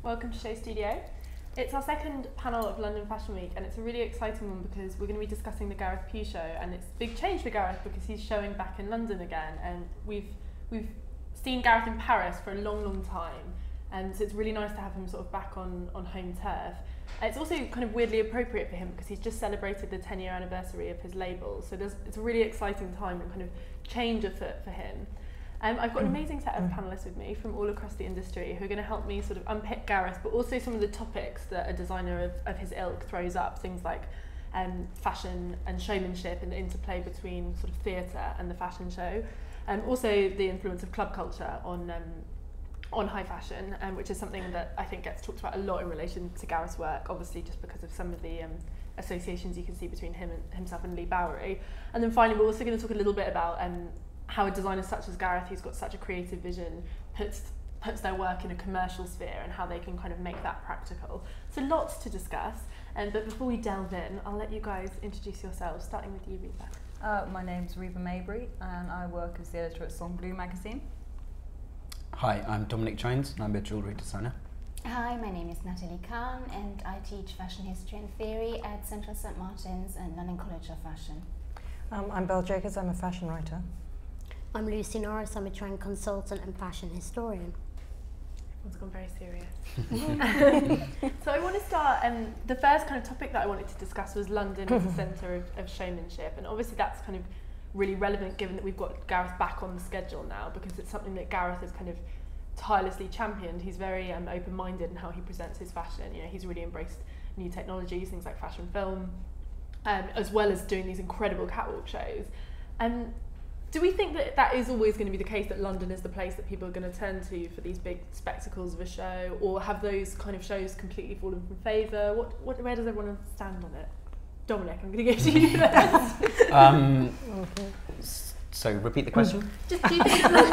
welcome to Show Studio. It's our second panel of London Fashion Week, and it's a really exciting one because we're going to be discussing the Gareth Pugh show, and it's a big change for Gareth because he's showing back in London again, and we've seen Gareth in Paris for a long time, and so it's really nice to have him sort of back on home turf. It's also kind of weirdly appropriate for him because he's just celebrated the 10-year anniversary of his label, so it's a really exciting time and kind of change afoot for him. I've got an amazing set of panellists with me from all across the industry who are going to help me sort of unpick Gareth, but also some of the topics that a designer of his ilk throws up, things like fashion and showmanship and the interplay between sort of theatre and the fashion show, and also the influence of club culture on high fashion, which is something that I think gets talked about a lot in relation to Gareth's work, obviously just because of some of the associations you can see between himself and Reba Maybury. And then finally, we're also going to talk a little bit about how a designer such as Gareth, who's got such a creative vision, puts their work in a commercial sphere and how they can kind of make that practical. So lots to discuss, but before we delve in, I'll let you guys introduce yourselves, starting with you, Reba. My name's Reba Maybury and I work as the editor at Song Blue magazine. Hi, I'm Dominic Jones and I'm a jewellery designer. Hi, my name is Nathalie and I teach fashion history and theory at Central St Martin's and London College of Fashion. I'm Belle Jacobs, I'm a fashion writer. I'm Lucy Norris, I'm a trained consultant and fashion historian. Everyone's gone very serious. So I want to start, the first kind of topic that I wanted to discuss was London as the centre of showmanship, and obviously that's kind of really relevant given that we've got Gareth back on the schedule now, because it's something that Gareth has kind of tirelessly championed. He's very open-minded in how he presents his fashion. You know, he's really embraced new technologies, things like fashion film, as well as doing these incredible catwalk shows. Do we think that that is always going to be the case, that London is the place that people are going to turn to for these big spectacles of a show, or have those kind of shows completely fallen from favour? Where does everyone stand on it? Dominic, I'm going to go to you first. So repeat the question. Just do you think London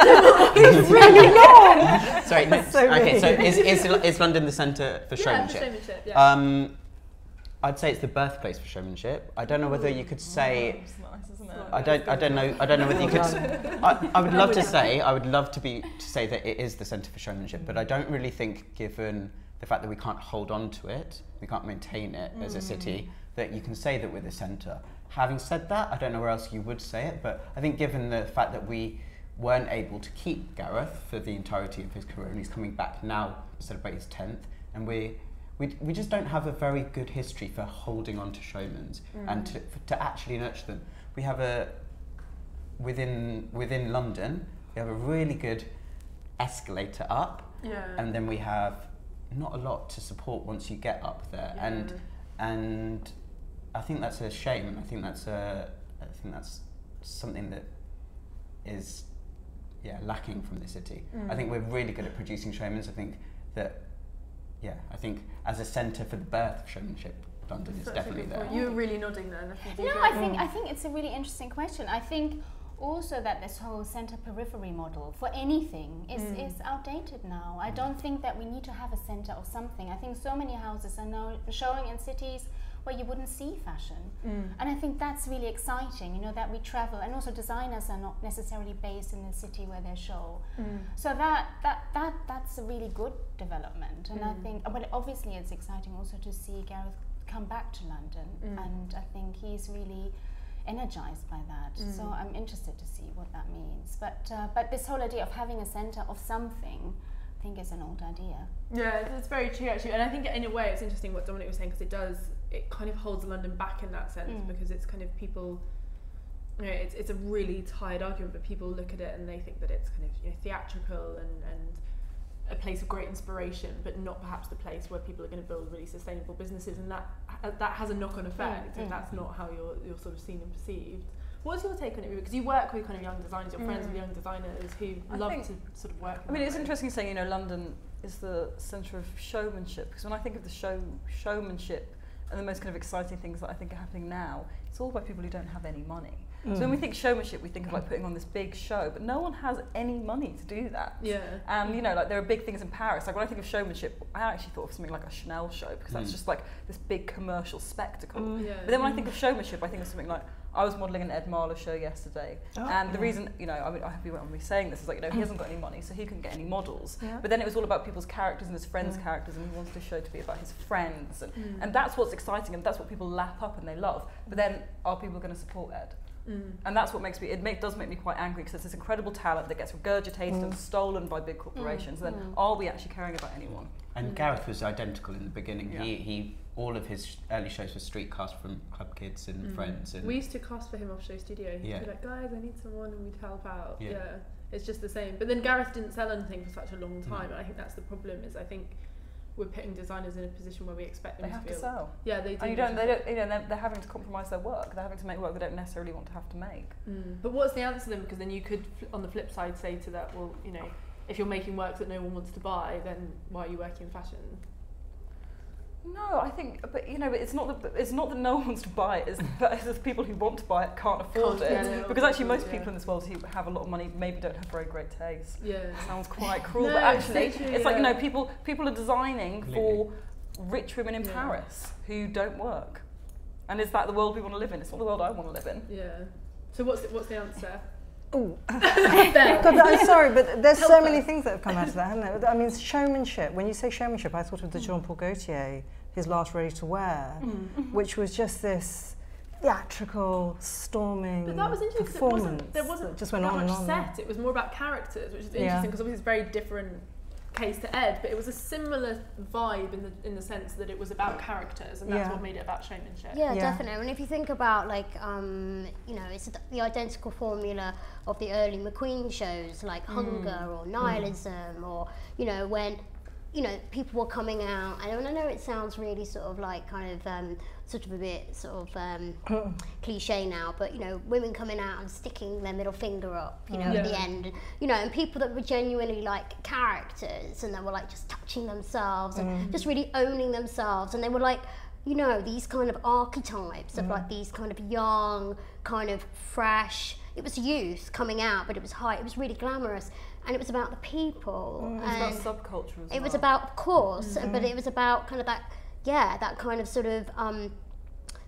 It's really long! Sorry, no, okay, so is London the centre for showmanship? Yeah, for showmanship, yeah. I'd say it's the birthplace for showmanship. I don't know whether you could say. It's nice, isn't it? I don't know whether you could. I would love to say. I would love to say that it is the centre for showmanship, but I don't really think, given the fact that we can't hold on to it, we can't maintain it as a city, that you can say that we're the centre. Having said that, I don't know where else you would say it, but I think given the fact that we weren't able to keep Gareth for the entirety of his career, and he's coming back now to celebrate his 10th, and we just don't have a very good history for holding on to showmans and to actually nurture them. We have within London, we have a really good escalator up, and then we have not a lot to support once you get up there, and I think that's a shame, and I think that's something that is lacking from the city. I think we're really good at producing showmans. I think as a centre for the birth of showmanship, London is definitely there. You were really nodding there. No, I think it's a really interesting question. I think also that this whole centre periphery model for anything is outdated now. I don't think that we need to have a centre of something. I think so many houses are now showing in cities where you wouldn't see fashion. And I think that's really exciting, you know, that we travel, and also designers are not necessarily based in the city where they show. So that's a really good development. And I think, but obviously it's exciting also to see Gareth come back to London, and I think he's really energized by that. So I'm interested to see what that means. But this whole idea of having a centre of something, I think is an old idea. Yeah, it's very true actually, and I think in a way it's interesting what Dominic was saying, because it kind of holds London back in that sense, because it's kind of people, you know, it's a really tired argument, but people look at it and they think that it's kind of, you know, theatrical and a place of great inspiration, but not perhaps the place where people are going to build really sustainable businesses, and that has a knock-on effect if that's not how you're sort of seen and perceived. What's your take on it, Reba? Because you work with kind of young designers, you're friends with young designers who love to sort of work. I mean, it's interesting saying, you know, London is the centre of showmanship, because when I think of the showmanship and the most kind of exciting things that I think are happening now, it's all about people who don't have any money. So when we think showmanship, we think of like putting on this big show, but no one has any money to do that. And you know, like there are big things in Paris. Like when I think of showmanship, I actually thought of something like a Chanel show, because that's just like this big commercial spectacle. But then when I think of showmanship, I think of something like, I was modelling an Ed Marler show yesterday, and the reason, you know, I mean, I hope you won't be saying this, is like, you know, he hasn't got any money, so he couldn't get any models. Yeah. But then it was all about people's characters and his friends' characters, and he wanted the show to be about his friends, and that's what's exciting, and that's what people lap up and they love. But then, are people going to support Ed? And that's what makes me, does make me quite angry, because it's this incredible talent that gets regurgitated and stolen by big corporations. And then, are we actually caring about anyone? And Gareth was identical in the beginning. He all of his early shows were street cast from club kids and friends. And we used to cast for him off Show Studio. He'd be like, guys, I need someone, and we'd help out. Yeah. It's just the same. But then Gareth didn't sell anything for such a long time, and I think that's the problem. Is I think we're putting designers in a position where we expect them to sell. Yeah, they do. And you don't, you know, they're having to compromise their work. They're having to make work they don't necessarily want to have to make. But what's the answer then? Because then you could, on the flip side, say to that, well, you know, if you're making work that no one wants to buy, then why are you working in fashion? No, I think, but you know, it's not that no one wants to buy it. It's that the people who want to buy it can't afford it. Because actually, most people in this world who have a lot of money maybe don't have very great taste. Yeah, it sounds quite cruel, but actually, it's like, you know, people are designing for rich women in Paris who don't work, and is that the world we want to live in? It's not the world I want to live in. Yeah. So what's the answer? Oh, I'm sorry, but there's so many things that have come out of that, haven't there? I mean, showmanship. When you say showmanship, I thought of the Jean Paul Gaultier, his last Ready to Wear, which was just this theatrical, storming but that was interesting, performance. There wasn't just went that on and much on. set. It was more about characters, which is interesting because obviously it's a very different case to Ed, but it was a similar vibe in the sense that it was about characters, and that's what made it about showmanship. Yeah, definitely. And if you think about, like, you know, it's the identical formula of the early McQueen shows, like Hunger or Nihilism, or, you know, when, you know, people were coming out, and I know it sounds really sort of like kind of sort of a bit sort of cliche now, but, you know, women coming out and sticking their middle finger up, you know, at the end, you know, and people that were genuinely like characters, and they were like just touching themselves and just really owning themselves, and they were like, you know, these kind of archetypes of like these kind of young, kind of fresh, it was youth coming out, but it was it was really glamorous. And it was about the people. It was about subculture as well. It was about, of course, but it was about kind of that, that kind of sort of,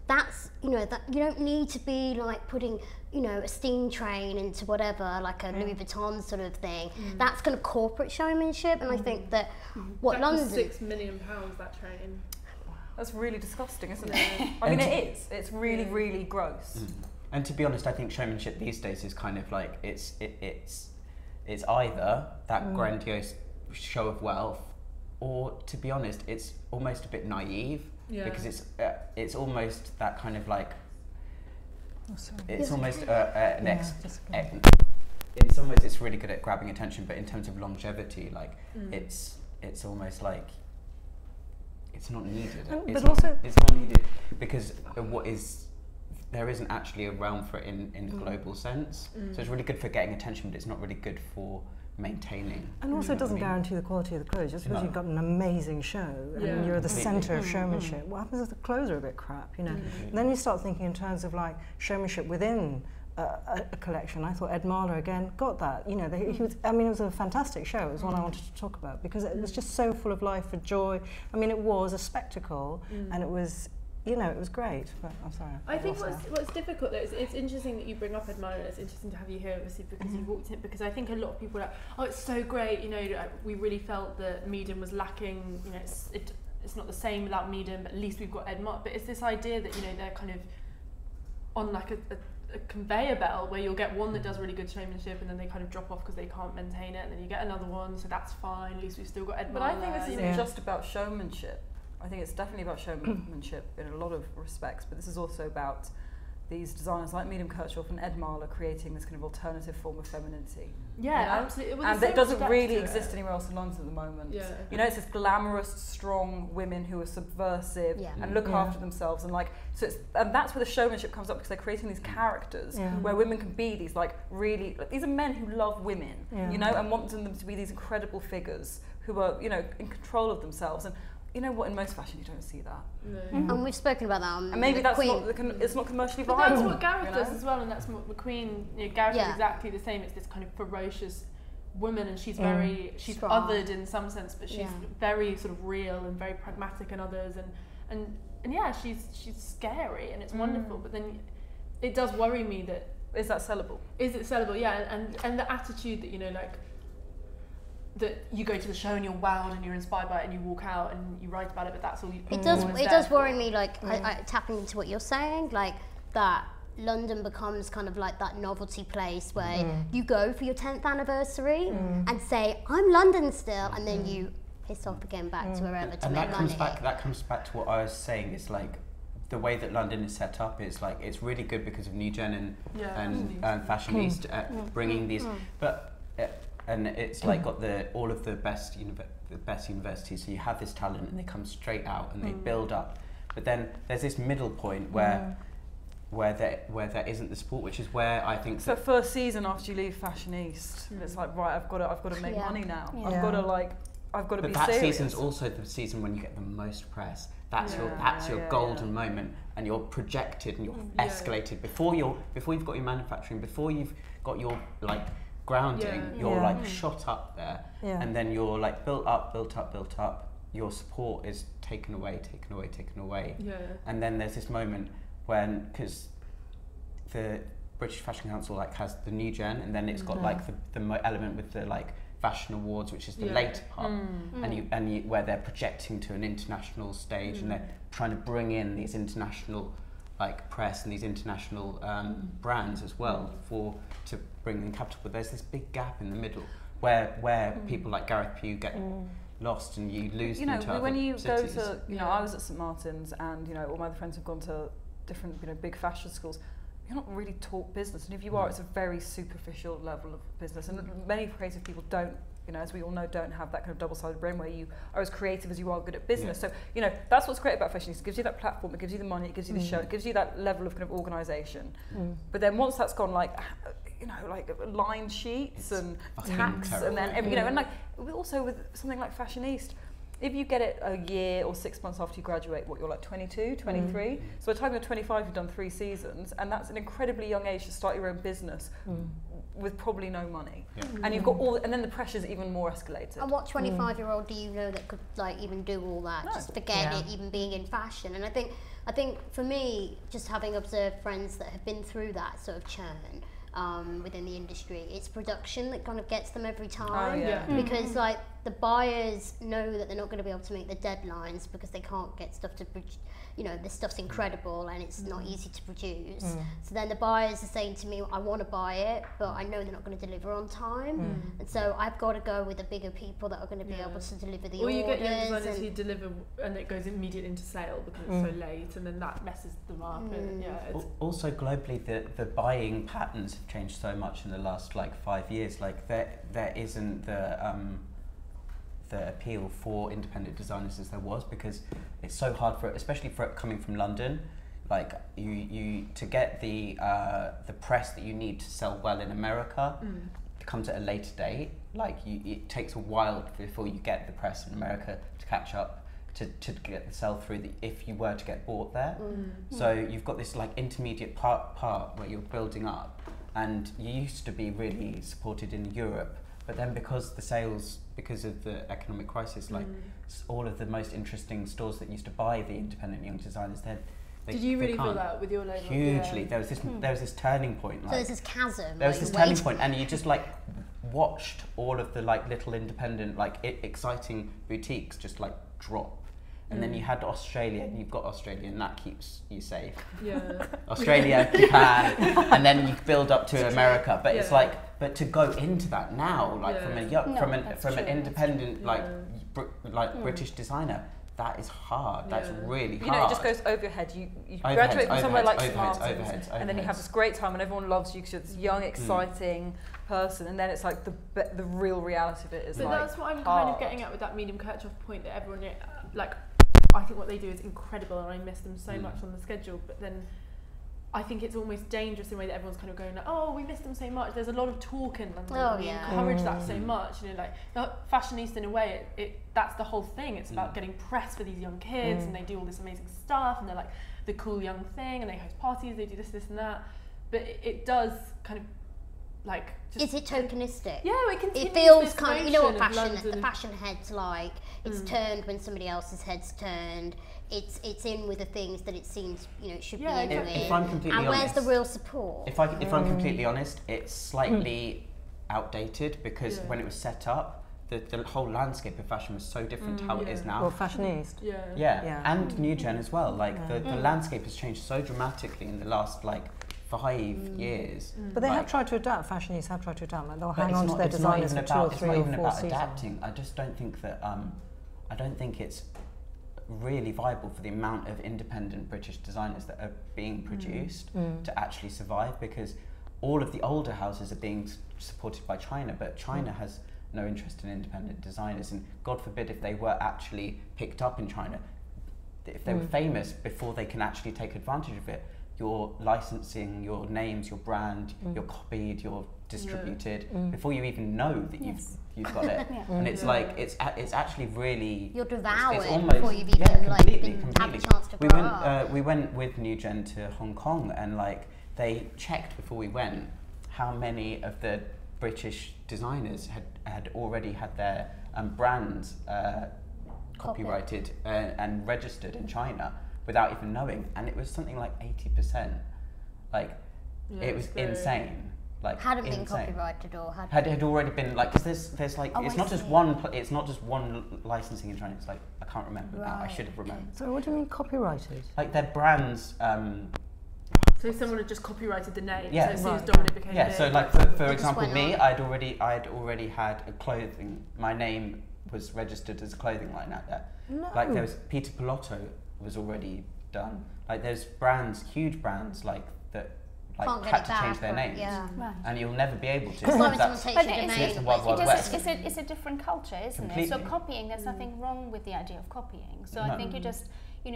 that's, you know, that you don't need to be like putting, you know, a steam train into whatever, like a Louis Vuitton sort of thing. That's kind of corporate showmanship, and I think that what that London... was £6 million, that train. That's really disgusting, isn't it? I mean, it is. It's really, really gross. And to be honest, I think showmanship these days is kind of like, it's either that grandiose show of wealth, or, to be honest, it's almost a bit naive, because it's almost that kind of like, it's almost in some ways it's really good at grabbing attention, but in terms of longevity, like it's almost like it's not needed. It's not needed because there isn't actually a realm for it in a global sense. So it's really good for getting attention, but it's not really good for maintaining. And also it doesn't guarantee the quality of the clothes. Just because you've got an amazing show and you're at the centre of showmanship, what happens if the clothes are a bit crap, you know? And then you start thinking in terms of like showmanship within a collection. I thought Ed Marler again got that. You know, he was, I mean, it was a fantastic show. It was one I wanted to talk about because it was just so full of life and joy. I mean, it was a spectacle, and it was, you know, it was great. But I'm sorry. I think what's difficult though is it's interesting that you bring up Ed Marler. It's interesting to have you here, obviously, because you walked in. Because I think a lot of people are like, oh, it's so great. You know, we really felt that Medium was lacking. You know, it's not the same without Medium, but at least we've got Ed Marler. But it's this idea that, you know, they're kind of on like a conveyor belt where you'll get one that does really good showmanship and then they kind of drop off because they can't maintain it, and then you get another one, so that's fine, at least we've still got Ed Marler. But I think this isn't just about showmanship. I think it's definitely about showmanship in a lot of respects, but this is also about these designers like Medium Kirchhoff and Ed Marler creating this kind of alternative form of femininity. Yeah, you know? Absolutely. And that doesn't really exist anywhere else in London at the moment. Yeah. You know, it's this glamorous, strong women who are subversive and look after themselves, and like, so it's, and that's where the showmanship comes up, because they're creating these characters where women can be these like really, like, these are men who love women, you know, and want them to be these incredible figures who are, you know, in control of themselves. And you know what, in most fashion you don't see that. No. And we've spoken about that on and maybe that's Queen. not, it's not commercially viable. But that's what Gareth does as well, and that's what McQueen, you know, Gareth is exactly the same. It's this kind of ferocious woman, and she's very, she's strong. Othered in some sense, but she's very sort of real and very pragmatic in others, and yeah, she's scary and it's wonderful, but then it does worry me that is that sellable? Is it sellable? Yeah, and the attitude that, you know, like, that you go to the show and you're wowed and you're inspired by it and you walk out and you write about it, but that's all you. It does worry me, like, I tapping into what you're saying, like that London becomes kind of like that novelty place where you go for your 10th anniversary and say, I'm London still, and then you piss off again back to wherever to and make money. That comes back to what I was saying. It's like the way that London is set up is like, it's really good because of New Gen and Fashionista bringing these, but and it's like got all of the best universities. So you have this talent and they come straight out and they build up, but then there's this middle point where there isn't the support, which is where I think so first season after you leave Fashionista, it's like, right, I've got to make money now. I've got to be serious. But that season's also the season when you get the most press. That's your golden moment, and you're projected and you're escalated before you've got your manufacturing, before you've got your like grounding. You're like shot up there, and then you're like built up. Your support is taken away, and then there's this moment when, because the British Fashion Council like has the New Gen, and then it's got like the element with the like Fashion Awards, which is the later part, and you where they're projecting to an international stage, and they're trying to bring in these international like press and these international brands as well to bring in capital. But there's this big gap in the middle where people like Gareth Pugh get lost, and you lose them to when other you cities. go to, you know, I was at St Martin's, and you know, all my other friends have gone to different, you know, big fashion schools. You're not really taught business, and if you are, it's a very superficial level of business, and many creative people don't, you know, as we all know, don't have that kind of double-sided brain where you are as creative as you are good at business. So, you know, that's what's great about fashion. It gives you that platform, it gives you the money, it gives you the show, it gives you that level of kind of organisation. But then once that's gone, like, you know, like line sheets and tax, and then, you know, and like also with something like Fashionista, if you get it a year or 6 months after you graduate, what, you're like 22, 23? So by the time you're 25, you've done 3 seasons, and that's an incredibly young age to start your own business with probably no money. And you've got and then the pressure's even more escalated. And what 25-year-old do you know that could like even do all that? No. Just forget it, even being in fashion. And I think for me, just having observed friends that have been through that sort of churn, within the industry, it's production that kind of gets them every time. Because like the buyers know that they're not going to be able to make the deadlines because they can't get stuff to produce. You know, this stuff's incredible and it's not easy to produce. So then the buyers are saying to me, I want to buy it, but I know they're not going to deliver on time. And so I've got to go with the bigger people that are going to be able to deliver the orders. Or you get young designers who deliver and it goes immediate into sale because it's so late, and then that messes them up. And also globally, the buying patterns have changed so much in the last like 5 years. Like there isn't the appeal for independent designers as there was, because it's so hard especially for it coming from London. Like you to get the press that you need to sell well in America comes at a later date. Like it takes a while before you get the press in America to catch up to get the sell through if you were to get bought there. So you've got this like intermediate part where you're building up, and you used to be really supported in Europe. But then because of the economic crisis, like all of the most interesting stores that used to buy the independent young designers, did you really feel that with your label? Hugely. There was this turning point. Like, so there's this chasm. There was this turning point, and you just like watched all of the like little independent, like exciting boutiques just like drop. And then you had Australia, and you've got Australia, and that keeps you safe. Australia, Japan, and then you build up to America. But it's like, but to go into that now, like from an independent British designer, that is hard. That's really hard. You know, it just goes over your head. You graduate from somewhere like St Martin's, and then you have this great time, and everyone loves you because you're this young, exciting person. And then it's like the real reality of it is but like that's what I'm hard. kind of getting at with that medium Kirchhoff point, that everyone like. I think what they do is incredible, and I miss them so much on the schedule. But then I think it's almost dangerous in a way that everyone's kind of going like, oh, we miss them so much. There's a lot of talk in London. We encourage that so much. You know, like the Fashionista, in a way, that's the whole thing. It's about getting press for these young kids, and they do all this amazing stuff, and they're like the cool young thing, and they host parties, they do this, and that. But it does kind of like. Just is it tokenistic? Yeah, it continues. It feels this kind of, you know what notion of the fashion head's like. It's turned when somebody else's head's turned. It's in with the things that it seems, you know, it should be in with. If I'm completely and honest, where's the real support? If I'm completely honest, it's slightly outdated because when it was set up, the whole landscape of fashion was so different to how it is now. Well, Fashionista. Yeah. And New Gen as well. Like the landscape has changed so dramatically in the last 5 years. But they have tried to adapt. Fashionistas have tried to adapt. Like they'll hang on to their it's designers for 2 or 3 or 4 It's not even about seasons. adapting. I just don't think that. I don't think it's really viable for the amount of independent British designers that are being produced to actually survive, because all of the older houses are being supported by China, but China has no interest in independent designers, and God forbid if they were actually picked up in China, if they were famous before they can actually take advantage of it, you're licensing your names, your brand, you're copied, you're distributed before you even know that you've got it. And it's like it's actually really You're devoured it's almost, before you've even completely. had the chance to grow up. We went with New Gen to Hong Kong, and they checked before we went how many of the British designers had already had their brands copyrighted and registered in China without even knowing, and it was something like 80%. It was insane. Hadn't been copyrighted or had already been because there's it's not just one licensing in China. It's I can't remember now. I should have remembered. So what do you mean copyrighted? Their brands. So someone had just copyrighted the name. Yeah. So as soon as Dominic became big. So for example, me, I'd already had a clothing. My name was registered as a clothing line out there. No. There was Peter Pilotto was already done. There's brands, huge brands that had to change their names, and you'll never be able to. It's a different culture, isn't it? So copying, there's nothing wrong with the idea of copying. So I think you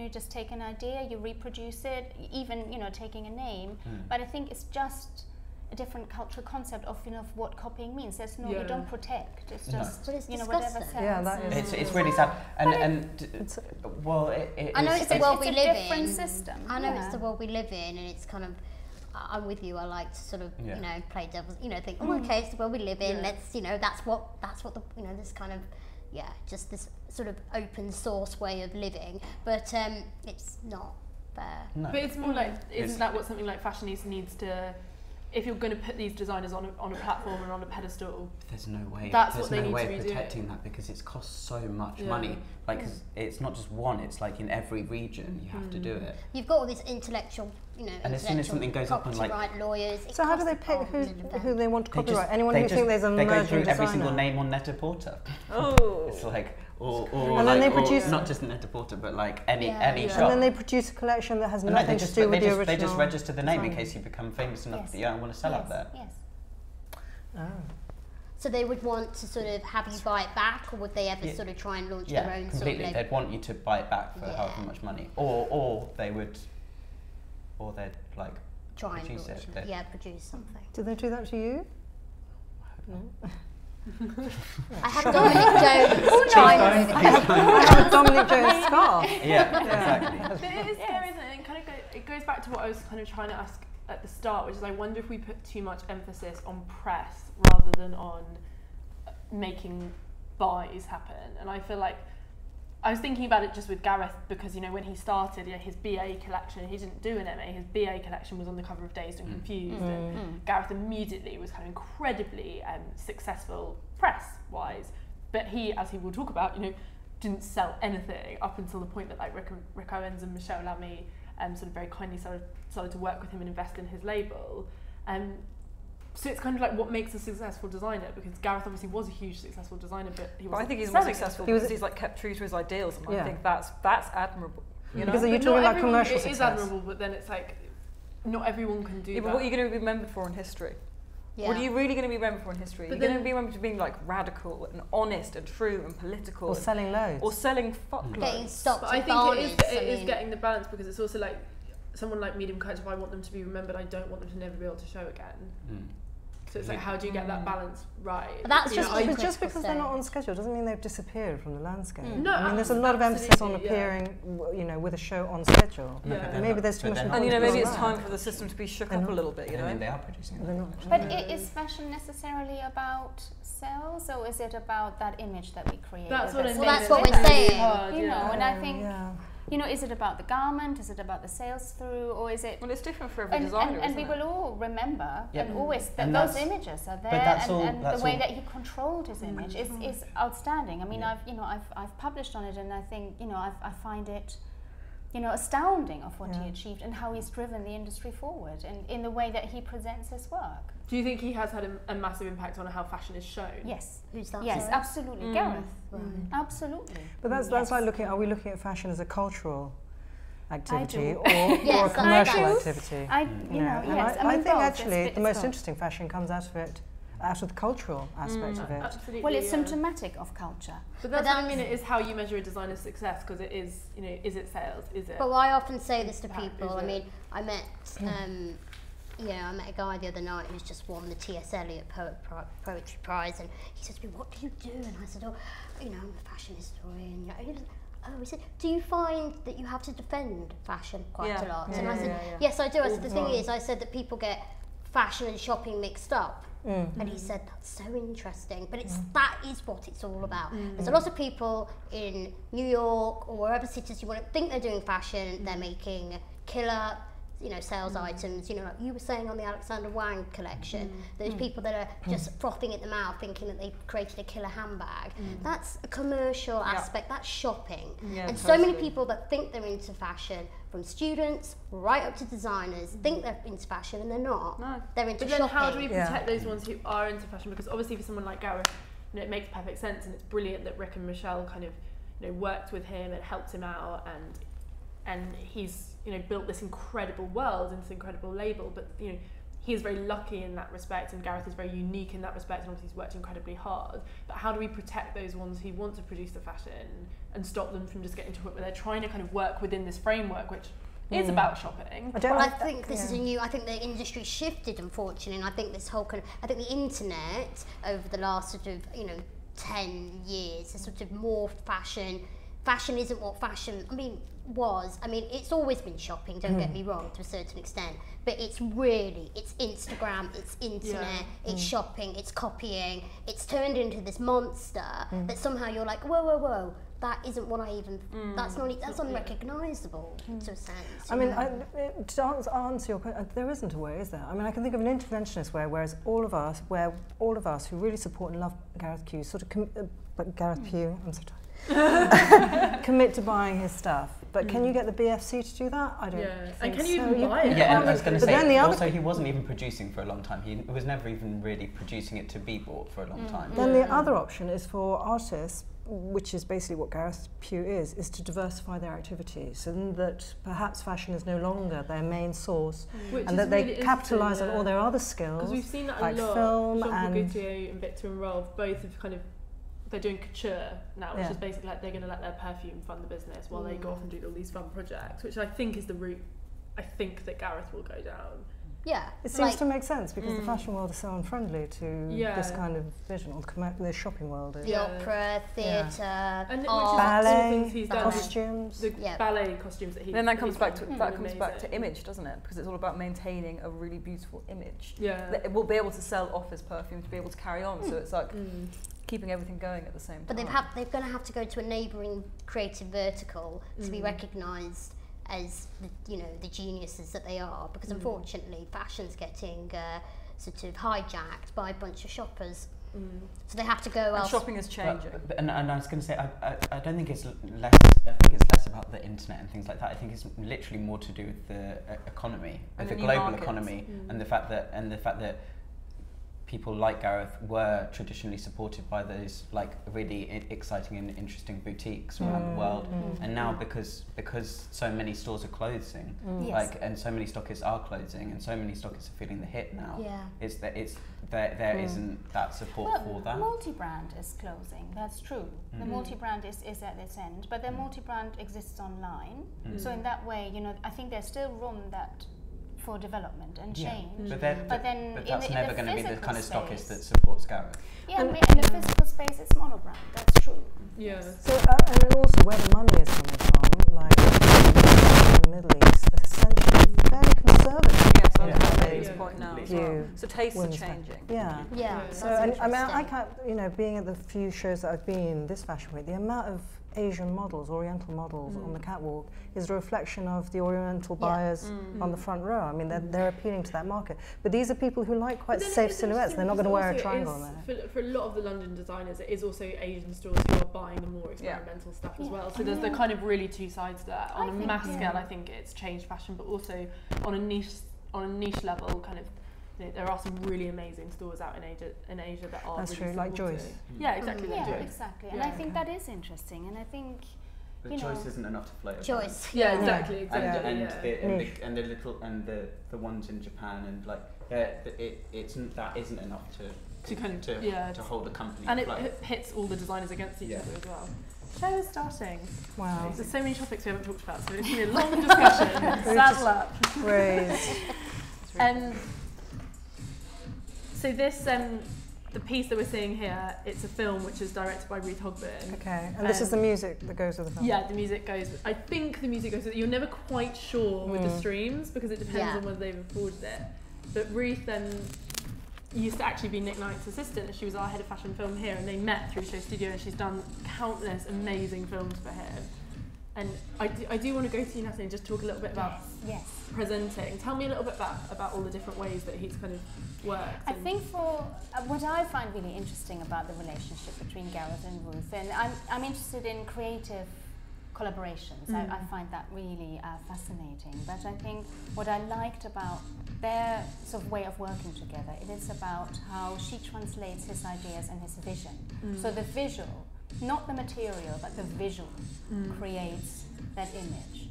just take an idea, you reproduce it, even taking a name. But I think it's just a different cultural concept of what copying means. There's no, you don't protect. It's just whatever sells. Yeah, that is. It's really sad. I know it's the world we live in. It's a different system. I know it's the world we live in, and it's kind of. I'm with you. I like to sort of play devil's. Think, okay, it's the world we live in. Let's that's what the this kind of just this sort of open source way of living. But it's not fair. No. But it's more isn't that what something like Fashionista needs to? If you're going to put these designers on a platform and on a pedestal, there's no way. That's there's what they no need way to be of protecting that, because it costs so much money. Cause it's not just one. It's in every region you have to do it. You've got all this intellectual, and as soon as something goes up on lawyers. So how do they pick who they want to copyright? Anyone who thinks there's an emerging designer. They go through every single name on Net-a-Porter. Oh. It's and then they produce not just Net-a-Porter, but any shop. And then they produce a collection that has nothing to do with the original. They just register the name in case you become famous enough that you don't want to sell out there. Yes. Oh. So they would want to sort of have you buy it back, or would they ever sort of try and launch their own completely. sort of They'd want you to buy it back for however much money, or they'd try and produce launch it. Produce something. Do they do that to you? No. I have Dominic Jones. I have a Dominic Jones scarf. Exactly. But it is scary, isn't it? And it goes back to what I was kind of trying to ask at the start, which is I wonder if we put too much emphasis on press rather than on making buys happen. And I feel like I was thinking about it just with Gareth, because when he started his BA collection, he didn't do an MA, his BA collection was on the cover of Dazed and Confused, and Gareth immediately was kind of incredibly successful press-wise, but he, as he will talk about, didn't sell anything up until the point that Rick Owens and Michelle Lamy sort of very kindly started to work with him and invest in his label. So it's kind of what makes a successful designer, because Gareth obviously was a huge successful designer, but he was. I think he's more successful because he's kept true to his ideals, and I think that's admirable. Because you're talking about commercial success. It is admirable, but then it's not everyone can do that. But what are you going to be remembered for in history? Yeah. What are you really going to be remembered for in history? You're going to be remembered for being radical and honest and true and political. Or selling loads. Or selling fuckloads. Getting stopped. But I think it is getting the balance, because it's also someone like Medium Culture, if I want them to be remembered, I don't want them to never be able to show again. So it's like, how do you get that balance right? But that's You just know, the But just critical because they're not stage. on schedule doesn't mean they've disappeared from the landscape. No, I mean, there's a lot of emphasis on absolutely, appearing, you know, with a show on schedule. Yeah. And maybe there's too much. And you know, maybe it's involved time in for the system to be shook They're up a not- little bit, you And know. then they are producing it. They're not. But is fashion necessarily about sales, or is it about that image that we create? That's what I mean. Well, that's It's what really we're saying. hard, You know, yeah. and I think, Yeah. you know, is it about the garment? Is it about the sales through, or is it? Well, it's different for every And, designer, and we isn't it? will all remember, Yep. and always And those that's- images are there, that's all- and that's the way all- that he controlled his image is outstanding. I mean, Yeah. I've published on it, and I think, you know, I find it, you know, astounding of what Yeah. he achieved and how he's driven the industry forward, and in the way that he presents his work. Do you think he has had a massive impact on how fashion is shown? Yes, Who's that? yes, sorry? absolutely, Gareth, Right. absolutely. But that's Yes. like looking. Are we looking at fashion as a cultural activity do. or Yes, a commercial I do. activity? I, you Yeah, know, and yes, I mean, think both. actually It's the most both. interesting fashion comes out of it, out of the cultural aspect of it. Absolutely. Well, it's yeah. symptomatic of culture. But that's But what I mean. that's- It is how you measure a designer's success, because it is, you know, is it sales? Is it? But I often say this to That people. is I it. mean, I met I met a guy the other night who's just won the T.S. Eliot Poetry Prize, and he said to me, "What do you do?" And I said, "Oh, you know, I'm a fashion historian." You know, and he was, "Oh," he said, "Do you find that you have to defend fashion quite Yeah. a lot?" Yeah, and I yeah, said, yeah. "Yes, I do." I All said, the "The thing time. is, I said that people get fashion and shopping mixed up." Mm. And he said, "That's so interesting." But that is what it's all about. There's a lot of people in New York or wherever cities you want to think they're doing fashion, they're making killer, you know, sales items. You know, like you were saying on the Alexander Wang collection, those people that are just frothing at the mouth thinking that they've created a killer handbag. That's a commercial aspect, that's shopping. Yeah, and so many totally. people that think they're into fashion, from students right up to designers, think they're into fashion and they're not. No. They're into But then shopping. how do we Yeah. protect those ones who are into fashion? Because obviously for someone like Gareth, you know, it makes perfect sense, and it's brilliant that Rick and Michelle kind of, you know, worked with him and helped him out, and he's, you know, built this incredible world and this incredible label. But, you know, he's very lucky in that respect, and Gareth is very unique in that respect, and obviously he's worked incredibly hard. But how do we protect those ones who want to produce the fashion and stop them from just getting to a point where they're trying to kind of work within this framework, which is about shopping? I don't. Well, I think this is a new. I think the industry shifted, unfortunately, and I think this whole kind of. I think the internet over the last sort of 10 years has sort of morphed fashion. Fashion isn't what fashion. Was. It's always been shopping. Don't get me wrong, to a certain extent, but it's Instagram, it's internet, it's shopping, it's copying. It's turned into this monster that somehow you're like, whoa. That isn't what I even. That's not. That's unrecognisable to a sense. I mean, to answer your question, there isn't a way, is there? I mean, I can think of an interventionist way, whereas all of us who really support and love Gareth Pugh, Gareth Pugh, I'm so tired, commit to buying his stuff. But can you get the BFC to do that? I don't think And can so. you even buy it? Yeah, and I was going to But then say, the other also he wasn't even producing for a long time. He was never even really producing it to be bought for a long time. Then the other option is for artists, which is basically what Gareth Pugh is to diversify their activities, so that perhaps fashion is no longer their main source, Which and is that they really capitalise on interesting, all their other skills. Because we've seen that like a lot. film Jean-Paul and Gaultier and Victor and Rolf both have kind of, they're doing couture now, which Yeah. is basically like they're going to let their perfume fund the business while they go off and do all these fun projects, which I think is the route I think that Gareth will go down. yeah, it seems to make sense because the fashion world is so unfriendly to Yeah. this kind of vision, or the shopping world is. the opera, theatre, And which is art. all Ballet, things he's done. costumes. The Yeah. ballet costumes that he. Then that comes he's back to done that are comes back to amazing. image, doesn't it? Because it's all about maintaining a really beautiful image. Yeah. That it will be able to sell off his perfume to be able to carry on. So it's like keeping everything going at the same time. But they're going to have to go to a neighbouring creative vertical to be recognised as the geniuses that they are, because unfortunately fashion's getting sort of hijacked by a bunch of shoppers. So they have to go and elsewhere. shopping is changing. And I was going to say, I don't think it's less. I think it's less about the internet and things like that. I think it's literally more to do with the economy, And with the the new global markets. economy, and the fact that people like Gareth were traditionally supported by those like really exciting and interesting boutiques around the world, and now because so many stores are closing, Yes. and so many stockists are closing, and so many stockists are feeling the hit now. Yeah. There isn't that support for that. Multi-brand is closing, that's true. The multi-brand is at its end, but the multi-brand exists online. So in that way, I think there's still room that for development and change. But then that's in never the going to be the physical kind of space, stockist that supports Gareth. Yeah, in the physical space, it's monobrand. That's true. Yeah. So, and then also where the money is coming from, like in the Middle East, essentially fairly conservative. Yes, I was Yeah. going to Yeah. make this point now as View. well. So tastes are Women's changing. Yeah. Yeah. So, that's I mean, I interesting. can't, you know, being at the few shows that I've been this fashion week, the amount of Asian models, Oriental models on the catwalk is a reflection of the Oriental buyers on the front row. I mean, they're appealing to that market. But these are people who like quite safe silhouettes. They're not going to wear a triangle on there. For a lot of the London designers, it is also Asian stores who are buying the more experimental stuff as well. So there's the kind of really two sides to that. On a mass scale, I think it's changed fashion, but also on a niche level, kind of. There are some really amazing stores out in Asia that are. That's really true, like supportive. Joyce. Yeah, exactly. Like Yeah, Joyce. exactly. And I think that is interesting. And I think, But choice isn't enough to float. Choice. Yeah, exactly. And the little and the ones in Japan and like that isn't enough to hold the company. And afloat. it pits all the designers against each other as well. Show is starting. Wow. There's so many topics we haven't talked about, so it's going to be a long discussion. Saddle up. Praise. So this, the piece that we're seeing here, it's a film which is directed by Ruth Hogburn. Okay, and this is the music that goes with the film? Yeah, the music goes, I think the music goes with it. You're never quite sure with the streams because it depends on whether they've recorded it. But Ruth used to actually be Nick Knight's assistant, and she was our head of fashion film here, and they met through Show Studio, and she's done countless amazing films for him. And I do want to go to you, Nathalie, and just talk a little bit about presenting. Tell me a little bit about all the different ways that he's kind of worked. I think for what I find really interesting about the relationship between Gareth and Ruth, and I'm interested in creative collaborations. I find that really fascinating. But I think what I liked about their sort of way of working together, it is about how she translates his ideas and his vision. So the visual, not the material, but the visual creates that image.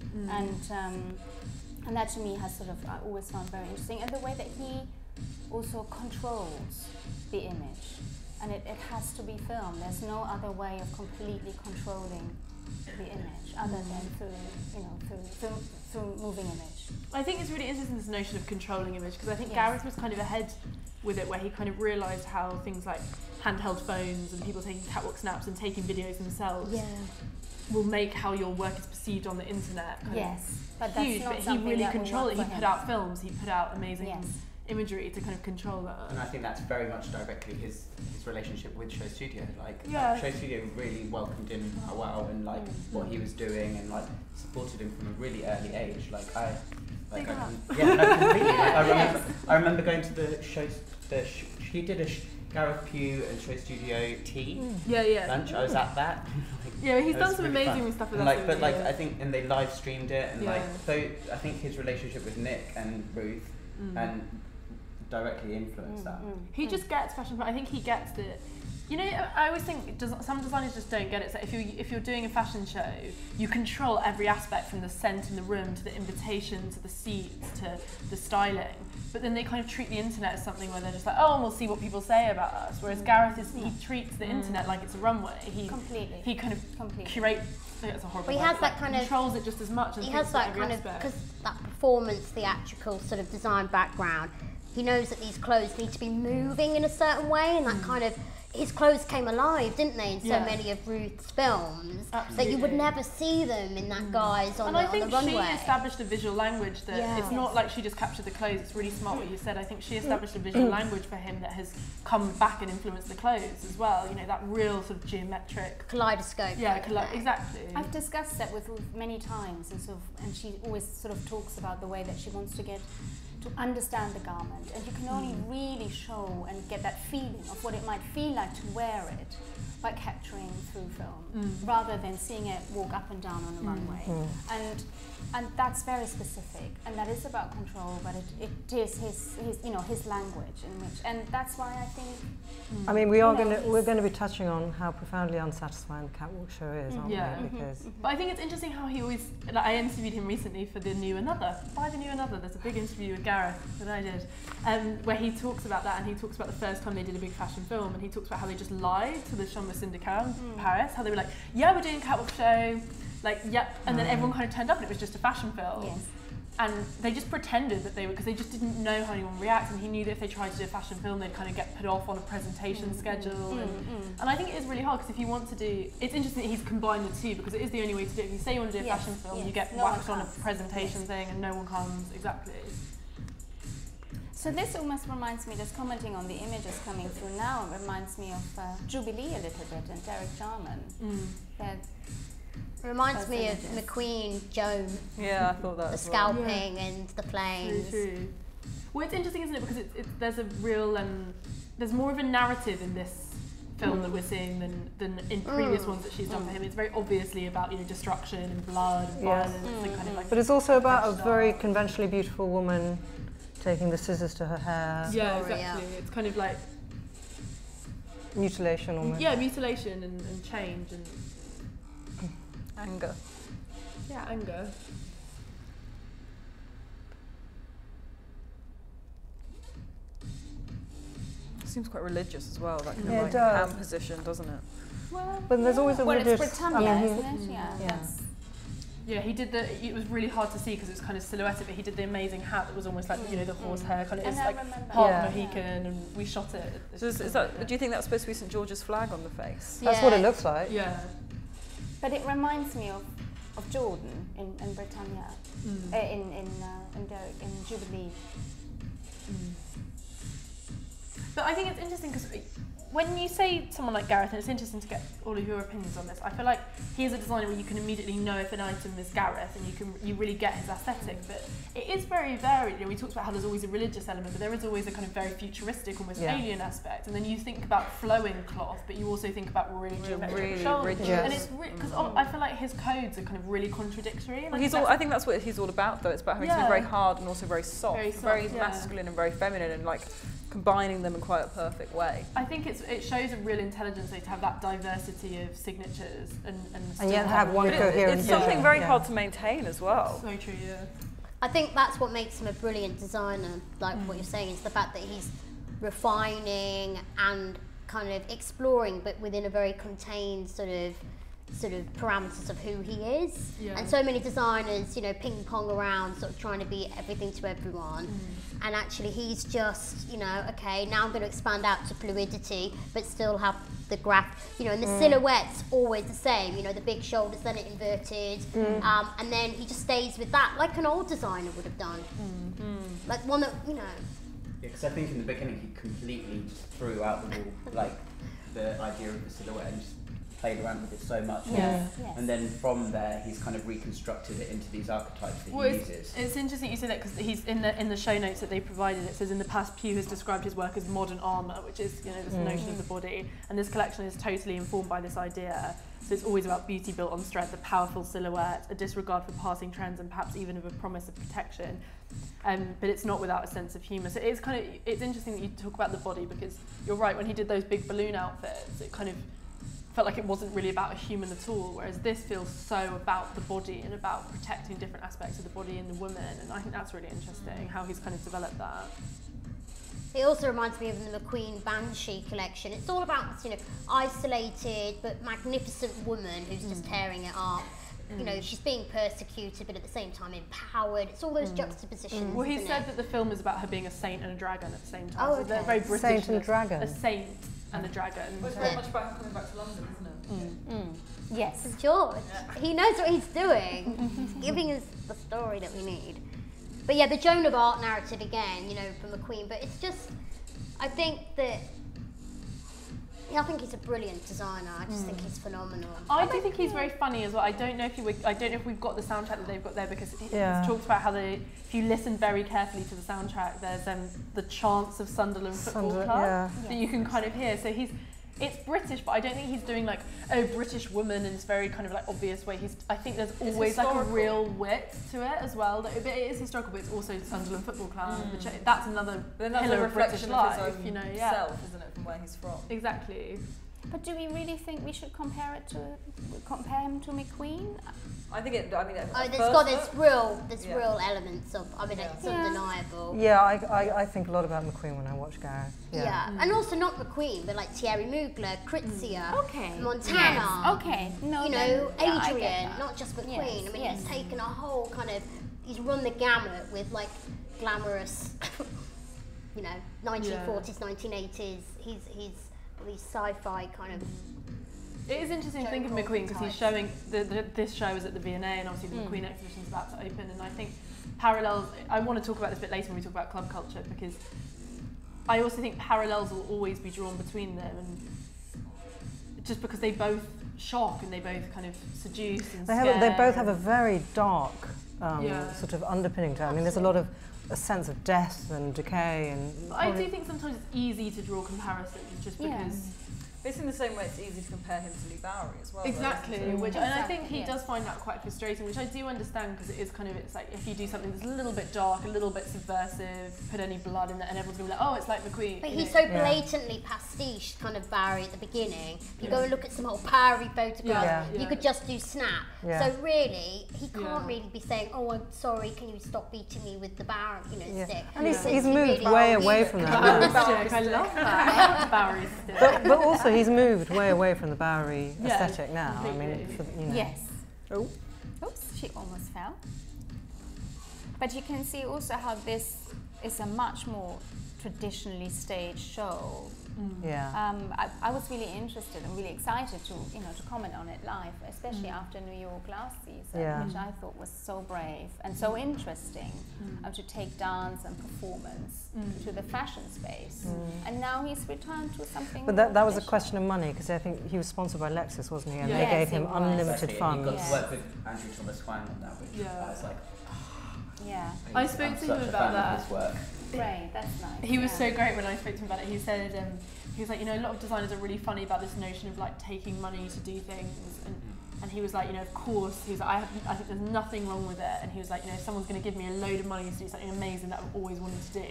And that to me has sort of, I always found very interesting. And the way that he also controls the image. And it has to be filmed. There's no other way of completely controlling the image other than through moving image. I think it's really interesting, this notion of controlling image, because I think Gareth was kind of ahead with it, where he kind of realised how things like handheld phones and people taking catwalk snaps and taking videos themselves will make how your work is perceived on the internet. But huge, that's not but he really that controlled it. He for put him. out films, he put out amazing imagery to kind of control that. And I think that's very much directly his relationship with Show Studio. Show Studio really welcomed him well and like what he was doing and like supported him from a really early age. Completely. I remember going to the show. He did a Gareth Pugh and Show Studio tea lunch. I was at that. He's done some really amazing stuff with us. But I think, and they live streamed it, and so I think his relationship with Nick and Ruth and directly influenced that. He just gets fashion. I think he gets the. You know, I always think some designers just don't get it. So if you're doing a fashion show, you control every aspect from the scent in the room to the invitation to the seats to the styling. But then they kind of treat the internet as something where they're just like, oh, and we'll see what people say about us. Whereas Gareth he treats the internet like it's a runway. He kind of curates. It's a horrible. But he has that kind of controls it just as much. And he has that kind of because that performance, theatrical sort of design background. He knows that these clothes need to be moving in a certain way, and that kind of. His clothes came alive, didn't they, in so many of Ruth's films, that you would never see them in that guise on the runway. And I think she established a visual language that it's not like she just captured the clothes. It's really smart what you said. I think she established a visual language for him that has come back and influenced the clothes as well. You know, that real sort of geometric kaleidoscope. Exactly. I've discussed that with Ruth many times, and she always sort of talks about the way that she wants to get to understand the garment, and you can only really show and get that feeling of what it might feel like to wear it by capturing through film, rather than seeing it walk up and down on a runway. And that's very specific, and that is about control, but it is his language in which, and that's why I think. I mean, we're going to be touching on how profoundly unsatisfying the catwalk show is, aren't we? Because but I think it's interesting how he always. I interviewed him recently for the New Another. By the New Another, there's a big interview with Gareth that I did, where he talks about that, and he talks about the first time they did a big fashion film, and he talks about how they just lied to the Chambre Syndicale in Paris, how they were like, yeah, we're doing a catwalk show. And then everyone kind of turned up and it was just a fashion film. and they just pretended that they were, because they just didn't know how anyone reacts, and he knew that if they tried to do a fashion film, they'd kind of get put off on a presentation schedule. And I think it is really hard, because if you want to do, it's interesting that he's combined the two, because it is the only way to do it. If you say you want to do a fashion film, you get whacked on a presentation thing, and no one comes. Exactly. So this almost reminds me, just commenting on the images coming through now, it reminds me of Jubilee a little bit, and Derek Jarman. Reminds me of McQueen, Joan. Yeah, I thought that. The scalping and the flames. True. Well, it's interesting, isn't it? Because there's a real, there's more of a narrative in this film that we're seeing than in previous ones that she's done for him. It's very obviously about, you know, destruction and blood and violence and kind of like. But it's also about a very conventionally beautiful woman taking the scissors to her hair. Yeah, exactly. It's kind of like mutilation almost. Yeah, mutilation and change and anger. Yeah, anger. It seems quite religious as well, that kind Yeah, of it does. hand position, doesn't it? Well, but there's always a religious. Well, it's Britannia, isn't it? Yeah. Yeah, he did it was really hard to see because it's kind of silhouetted, but he did the amazing hat that was almost like, you know, the horsehair kind of, it's like part Mohican, and we shot it. So is that, do you think that's supposed to be St George's flag on the face? That's what it looks like. Yeah. But it reminds me of Jordan in Britannia, in Jubilee. But I think it's interesting because when you say someone like Gareth, and it's interesting to get all of your opinions on this, I feel like he is a designer where you can immediately know if an item is Gareth, and you really get his aesthetic. But it is very varied. You know, we talked about how there's always a religious element, but there is always a kind of very futuristic, almost alien aspect. And then you think about flowing cloth, but you also think about really geometric shoulders. And it's because I feel like his codes are kind of really contradictory. Like I think that's what he's all about, though. It's about having to be very hard and also very soft, very masculine and very feminine, and like combining them in quite a perfect way. I think it shows a real intelligence to have that diversity of signatures and yet have one coherent. It's something very hard to maintain as well. So true, yeah. I think that's what makes him a brilliant designer, like what you're saying, is the fact that he's refining and kind of exploring, but within a very contained sort of parameters of who he is. And so many designers, you know, ping pong around, sort of trying to be everything to everyone. And actually he's just, you know, okay, now I'm going to expand out to fluidity, but still have the graph, you know, and the silhouette's always the same, you know, the big shoulders, then it inverted, and then he just stays with that, like an old designer would have done. Like one that, you know. Yeah, because I think in the beginning he completely just threw out the wall, like the idea of the silhouette, and just played around with it so much. And then from there he's kind of reconstructed it into these archetypes that he uses. It's interesting you say that, because he's in the show notes that they provided, it says in the past Pugh has described his work as modern armour, which is, you know, this notion of the body, and this collection is totally informed by this idea. So it's always about beauty built on strength, a powerful silhouette, a disregard for passing trends, and perhaps even of a promise of protection. But it's not without a sense of humour. So it's interesting that you talk about the body, because you're right, when he did those big balloon outfits, it kind of felt like it wasn't really about a human at all, whereas this feels so about the body and about protecting different aspects of the body in the woman, and I think that's really interesting how he's kind of developed that. It also reminds me of the McQueen Banshee collection. It's all about this, you know, isolated but magnificent woman who's just tearing it up. You know, she's being persecuted, but at the same time empowered. It's all those juxtapositions. Well, he said that the film is about her being a saint and a dragon at the same time. Oh, so okay. they're very British. Saint and dragon. A saint and a dragon. Well, it's very much about coming back to London, isn't it? Yes, George. He knows what he's doing. He's giving us the story that we need. But yeah, the Joan of Arc narrative again, you know, from McQueen. But it's just, I think that. Yeah, I think he's a brilliant designer. I just think he's phenomenal. I do think he's very funny as well. I don't know if we've got the soundtrack that they've got there, because it's talked about how if you listen very carefully to the soundtrack, there's the chants of Sunderland Football Club that you can kind of hear. So it's British, but I don't think he's doing like a British woman in this very kind of like obvious way. I think there's always like a real wit to it as well. It is historical, but it's also Sunderland Football Club. That's another pillar of British life, you know. Self, isn't it, from where he's from? Exactly. But do we really think we should compare him to McQueen? I think it. I mean, there's real elements of. I mean, it's undeniable. Yeah, I think a lot about McQueen when I watch Gareth. And also not McQueen, but like Thierry Mugler, Krizia, Montana. Yes. Okay. No, you know, Adrian, not just McQueen. I mean, he's taken a whole kind of, he's run the gamut with like glamorous, you know, 1940s, 1980s. He's these sci-fi kind of. It is interesting to think of McQueen because he's showing this show is at the V&A, and obviously the McQueen exhibition is about to open, and I think parallels. I want to talk about this a bit later when we talk about club culture, because I also think parallels will always be drawn between them, and just because they both shock and they both kind of seduce and they both have a very dark sort of underpinning to it. I mean, there's a lot of a sense of death and decay, and I do think sometimes it's easy to draw comparisons just because. It's in the same way it's easy to compare him to Lee Bowery as well. Exactly, and I think he does find that quite frustrating, which I do understand, because it is kind of, it's like if you do something that's a little bit dark, a little bit subversive, put any blood in there, and everyone's going to be like, oh, it's like McQueen. But he's so blatantly pastiche kind of Bowery at the beginning. If you go and look at some old Bowery photographs, you could just do snap. So really, he can't really be saying, oh, I'm sorry, can you stop beating me with the Bowery, stick. And he's moved way away from that. I love that. I love Bowery stick. But also he's moved way away from the Bowery aesthetic now. Completely. I mean, Yes. Oh. Oops, she almost fell. But you can see also how this is a much more traditionally staged show. Yeah. I was really interested and really excited to comment on it live, especially after New York last season, which I thought was so brave and so interesting to take dance and performance to the fashion space. And now he's returned to something. But that was a question of money, because I think he was sponsored by Lexus, wasn't he? And they gave him unlimited funds. He got to work with Andrew Thomas Fine on that, which I was like, I spoke to him about that. His work. Great, that's nice. He was so great when I spoke to him about it. He said, he was like, a lot of designers are really funny about this notion of like taking money to do things, and he was like, of course, he was like, I think there's nothing wrong with it, and he was like, if someone's going to give me a load of money to do something amazing that I've always wanted to do,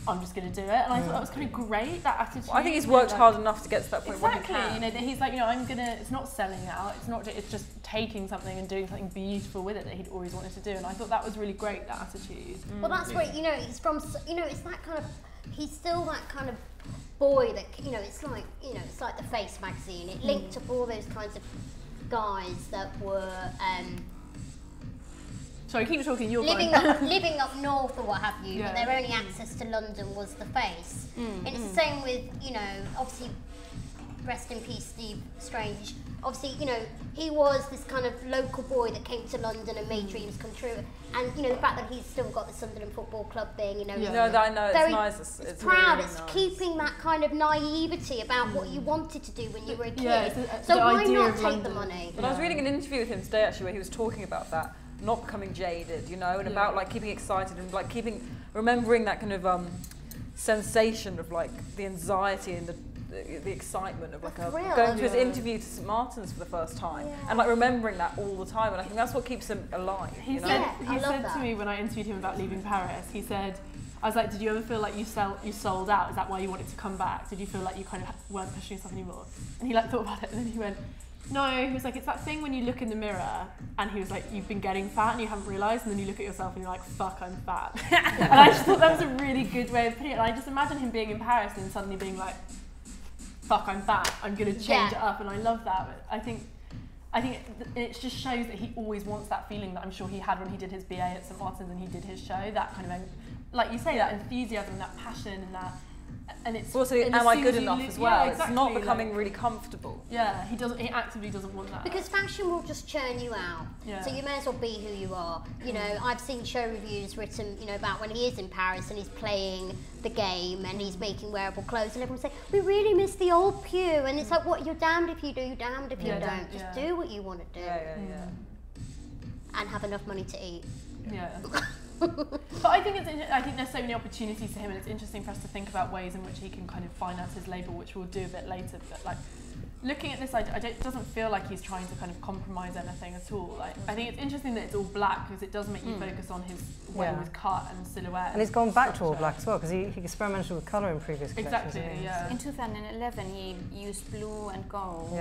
I'm just going to do it. And I thought that was kind of great, that attitude. Well, I think he's worked hard enough to get to that point where he can. That he's like, I'm going to, it's not selling out, it's just taking something and doing something beautiful with it that he'd always wanted to do. And I thought that was really great, that attitude. Well, that's great, he's from, it's that kind of, he's still that kind of boy that, it's like, it's like the Face magazine. It linked up all those kinds of guys that were, sorry, keep talking, you're living up north or what have you, but their only access to London was the Face. And it's the same with, obviously, rest in peace, Steve Strange. Obviously, he was this kind of local boy that came to London and made dreams come true. And, the fact that he's still got the Sunderland Football Club thing, I know, it's nice. It's proud, really it's nice. keeping that kind of naivety about what you wanted to do when you were a kid. So why not take the money? But I was reading an interview with him today, actually, where he was talking about that. Not becoming jaded, and about like keeping excited and like remembering that kind of sensation of like the anxiety and the excitement of like going to his interview to St Martin's for the first time and like remembering that all the time, and I think that's what keeps him alive. He said to me when I interviewed him about leaving Paris, he said, I was like, did you ever feel like you sold out? Is that why you wanted to come back? Did you feel like you kind of weren't pushing yourself anymore? And he like thought about it, and then he went, no, he was like, it's that thing when you look in the mirror and he was like, you've been getting fat and you haven't realised, and then you look at yourself and you're like, fuck, I'm fat. And I just thought that was a really good way of putting it. And I just imagine him being in Paris and suddenly being like, fuck, I'm fat, I'm going to change it up. And I love that. But I think it just shows that he always wants that feeling that I'm sure he had when he did his BA at St Martin's and he did his show, that kind of, like you say, that enthusiasm and that passion and that. And it's also, am I good enough as well? It's not becoming really comfortable. Yeah, he actively doesn't want that. Because fashion will just churn you out. Yeah. So you may as well be who you are. I've seen show reviews written, about when he is in Paris and he's playing the game and he's making wearable clothes, and everyone say, we really miss the old Pugh. And it's like, what, you're damned if you do, you're damned if you don't. Just do what you want to do. And have enough money to eat. Yeah. But I think there's so many opportunities for him, and it's interesting for us to think about ways in which he can kind of finance his label, which we'll do a bit later. But like, looking at this, it doesn't feel like he's trying to kind of compromise anything at all. Like, I think it's interesting that it's all black because it does make you focus on his way with cut and silhouette. And he's gone back to all black as well, because he experimented with colour in previous collections. Exactly, yeah. In 2011, he used blue and gold.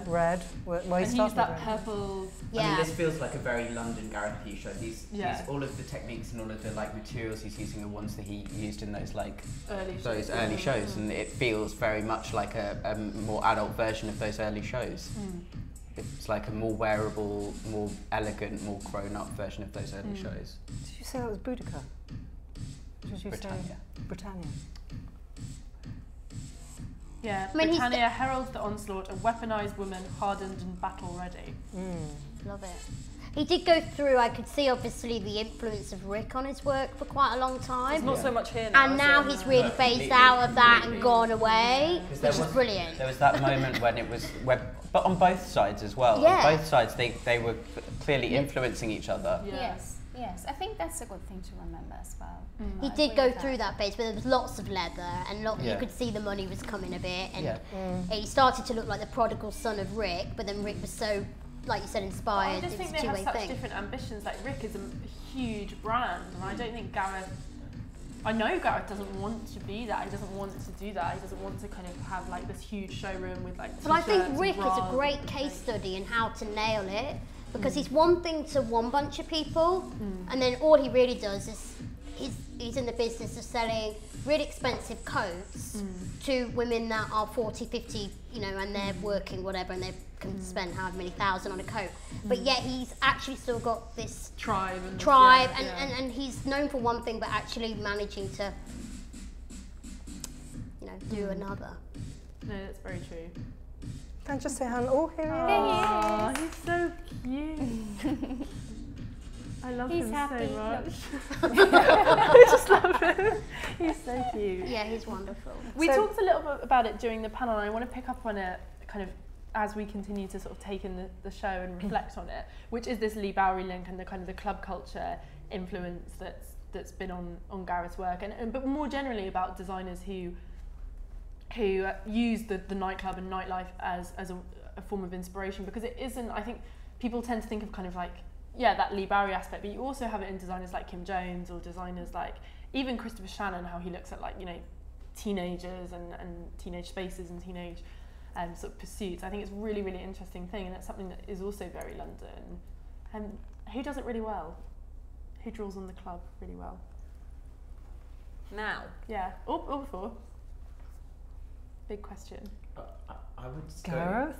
Red. And he used that purple. I mean, this feels like a very London Gareth Pugh show. These all of the techniques and all of the like materials he's using are ones that he used in those like early shows, and it feels very much like a more adult version of those early shows. It's like a more wearable, more elegant, more grown-up version of those early shows. Did you say that was Boudica? Did you Britannia. say Britannia? Yeah, I mean, Britannia heralds the onslaught, a weaponised woman hardened and battle-ready. Love it. He did go through, I could see obviously the influence of Rick on his work for quite a long time. It's not so much here now. And now he's really phased out of that and gone away, which is brilliant. There was that moment when it was, but on both sides as well. Yeah. On both sides, they were clearly influencing each other. Yeah. Yes, I think that's a good thing to remember as well. He I did agree go with through that phase, but there was lots of leather and you Yeah. could see the money was coming a bit, and Yeah. he started to look like the prodigal son of Rick, but then Rick was so, like you said, I inspired. just It think was they a have two-way such thing. different ambitions. Like Rick is a huge brand, and I don't think Gareth. I know Gareth doesn't want to be that. He doesn't want to do that. He doesn't want to kind of have like this huge showroom with like. But I think t-shirts and Rick is bras a and great case study in how to nail it, because he's one thing to one bunch of people, and then all he really does is he's in the business of selling really expensive coats to women that are 40, 50, you know, and they're working whatever, and they can spend however many thousand on a coat. But yet he's actually still got this tribe and and he's known for one thing, but actually managing to, you know, do another. No, that's very true. Can I just say hello? Oh, here he is. Oh, he's so cute. I love He's him happy. so much. I just love him. He's so cute. Yeah, he's wonderful. We So- talked a little bit about it during the panel, and I want to pick up on it kind of as we continue to sort of take in the show and reflect on it, which is this Lee Bowery link and the kind of the club culture influence that's been on Gareth's work, and but more generally about designers who use the nightclub and nightlife as a form of inspiration, because it isn't, I think people tend to think of kind of like, yeah, that Lee Bowery aspect, but you also have it in designers like Kim Jones or designers like even Christopher Shannon, how he looks at like, you know, teenagers and teenage spaces and teenage sort of pursuits. I think it's a really, really interesting thing, and it's something that is also very London. And who does it really well? Who draws on the club really well? Now. Yeah, or before. Big question. I would say... Gareth?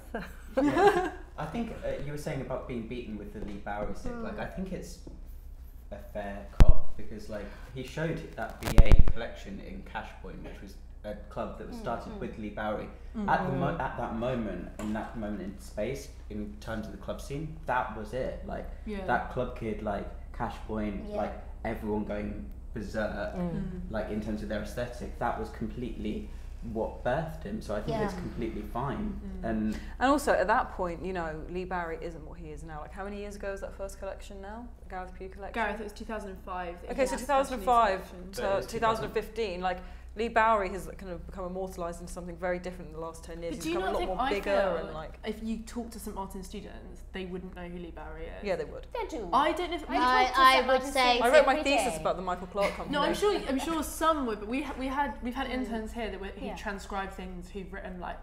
Yeah. I think you were saying about being beaten with the Lee Bowery stick. Like, I think it's a fair cop, because like he showed that BA collection in Cash Point, which was a club that was started with Lee Bowery. At that moment in space, in terms of the club scene, that was it. Like that club kid, like Cash Point, like everyone going berserk, like in terms of their aesthetic, that was completely what birthed him. So I think it's completely fine. And also at that point, you know, Lee Bowery isn't what he is now. Like, how many years ago was that first collection now? The Gareth Pugh collection? Gareth, it was 2005. Okay, so 2005 to 2015, like, Lee Bowery has kind of become immortalised into something very different in the last 10 years. But He's become a lot more bigger and like... if you talk to St Martin's students, they wouldn't know who Lee Bowery is. Yeah, they would. They do. I don't know if I would say I wrote my thesis about the Michael Clark company. No, I'm sure some would, but we've had interns here that who transcribe things, who've written like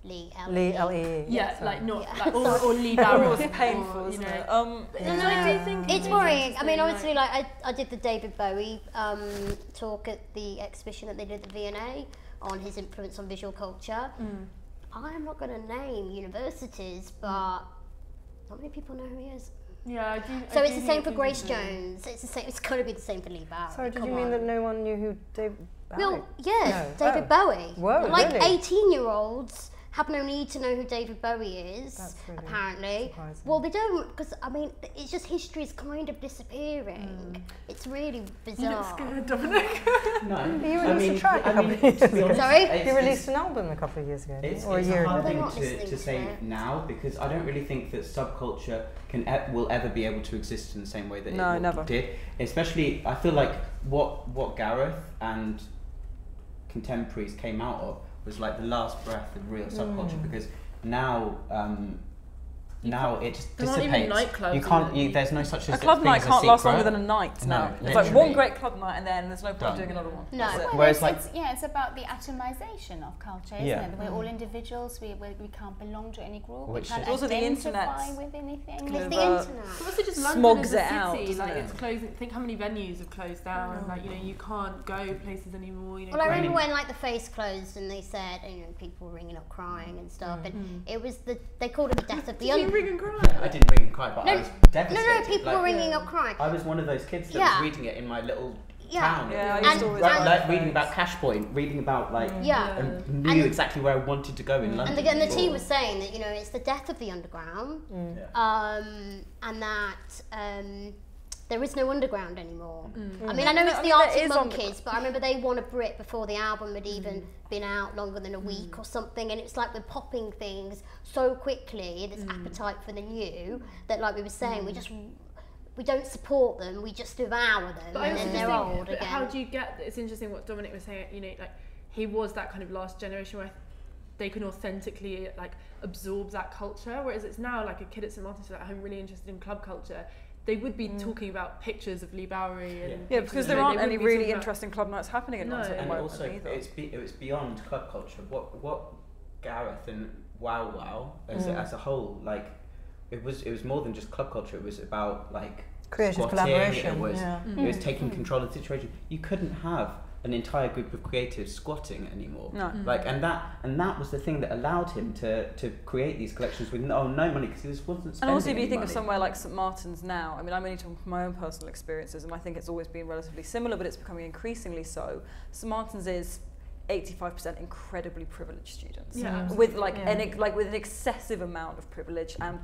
Lee L-E-E. yeah, like not like or Lee Bowery. It was painful, or, isn't you it? know. I do think it's worrying. I mean, obviously, like I did the David Bowie talk at the exhibition that they did at the V&A on his influence on visual culture. I'm not going to name universities, but not many people know who he is. Yeah, I do. So I it's do the think same for it's Grace interesting. Jones. It's the same. It's got to be the same for Lee Bowery. Sorry, did Come you mean on. that no one knew who David Bowie? Well, yeah, David Oh. Bowie. Whoa, like really? 18-year-olds have no need to know who David Bowie is, That's really apparently. surprising. Well, they don't, because, I mean, it's just history's kind of disappearing. It's really bizarre. Dominic. no, He released a track a I couple mean, of years to be ago. honest, Sorry? it's- He released an album a couple of years ago, It's or a a year hard ago. They're not thing listening to to say it. now, because I don't really think that subculture will ever be able to exist in the same way that No, it never. did. Especially, I feel like what Gareth and contemporaries came out of was like the last breath of real subculture, because now now it just There aren't even dissipates. nightclubs You can't. in There's no such A as club thing night as a can't last secret. longer than a night No, now. It's like literally. one great club night and then there's no point Done. doing another one. No. That's it. Whereas, like, it's about the atomization of culture, isn't Yeah. it? We're all individuals. We can't belong to any group. Which we can't is- Also the identify internet. with anything. Kind It's of, the internet. But also just London smogs as a it out, city, doesn't like it? it's closing. Think how many venues have closed down. Like, you know, you can't go places anymore. You know, Well, I remember Granny- when like the Face closed and they said, you know, people were ringing up crying and stuff, and it was they called it the death of the Did you under. ring and cry? I didn't ring and cry, but I No, was No, devastated. people like, were ringing up crying. I was one of those kids that Yeah. was reading it in my little Yeah. town. Yeah, I And- used to always Right, write like my reading about face. Cash Point, reading about like, Yeah. and knew And- exactly where I wanted to go in London. And the team before. was saying that, you know, it's the death of the underground, Yeah. and that there is no underground anymore. I Mm. mean, I know it's I the mean, there Arctic is Monkeys, but I remember they won a Brit before the album had even been out longer than a week or something, and it's like we're popping things so quickly, this appetite for the new, that like we were saying, we don't support them, we just devour them, But I and also then just they're think, old but again. how do you get? It's interesting what Dominic was saying. You know, like he was that kind of last generation where they can authentically like absorb that culture, whereas it's now like a kid at St Martin's who's at home really interested in club culture. They would be talking about pictures of Lee Bowery and Yeah, pictures because of- there they aren't wouldn't any be really talking about- interesting club nights happening in No. London at the And moment also, either. it was beyond club culture. What Gareth and Wow Wow as a whole, like, it was more than just club culture. It was about like Creative squatting, collaboration, It was yeah. it was taking control of the situation. You couldn't have an entire group of creatives squatting anymore. No. Like, and that was the thing that allowed him to create these collections with no money, because he just wasn't And spending also, if you any think of money. somewhere like St Martin's now, I mean, I'm only talking from my own personal experiences, and I think it's always been relatively similar, but it's becoming increasingly so. St Martin's is 85% incredibly privileged students, Yeah, absolutely. with with an excessive amount of privilege and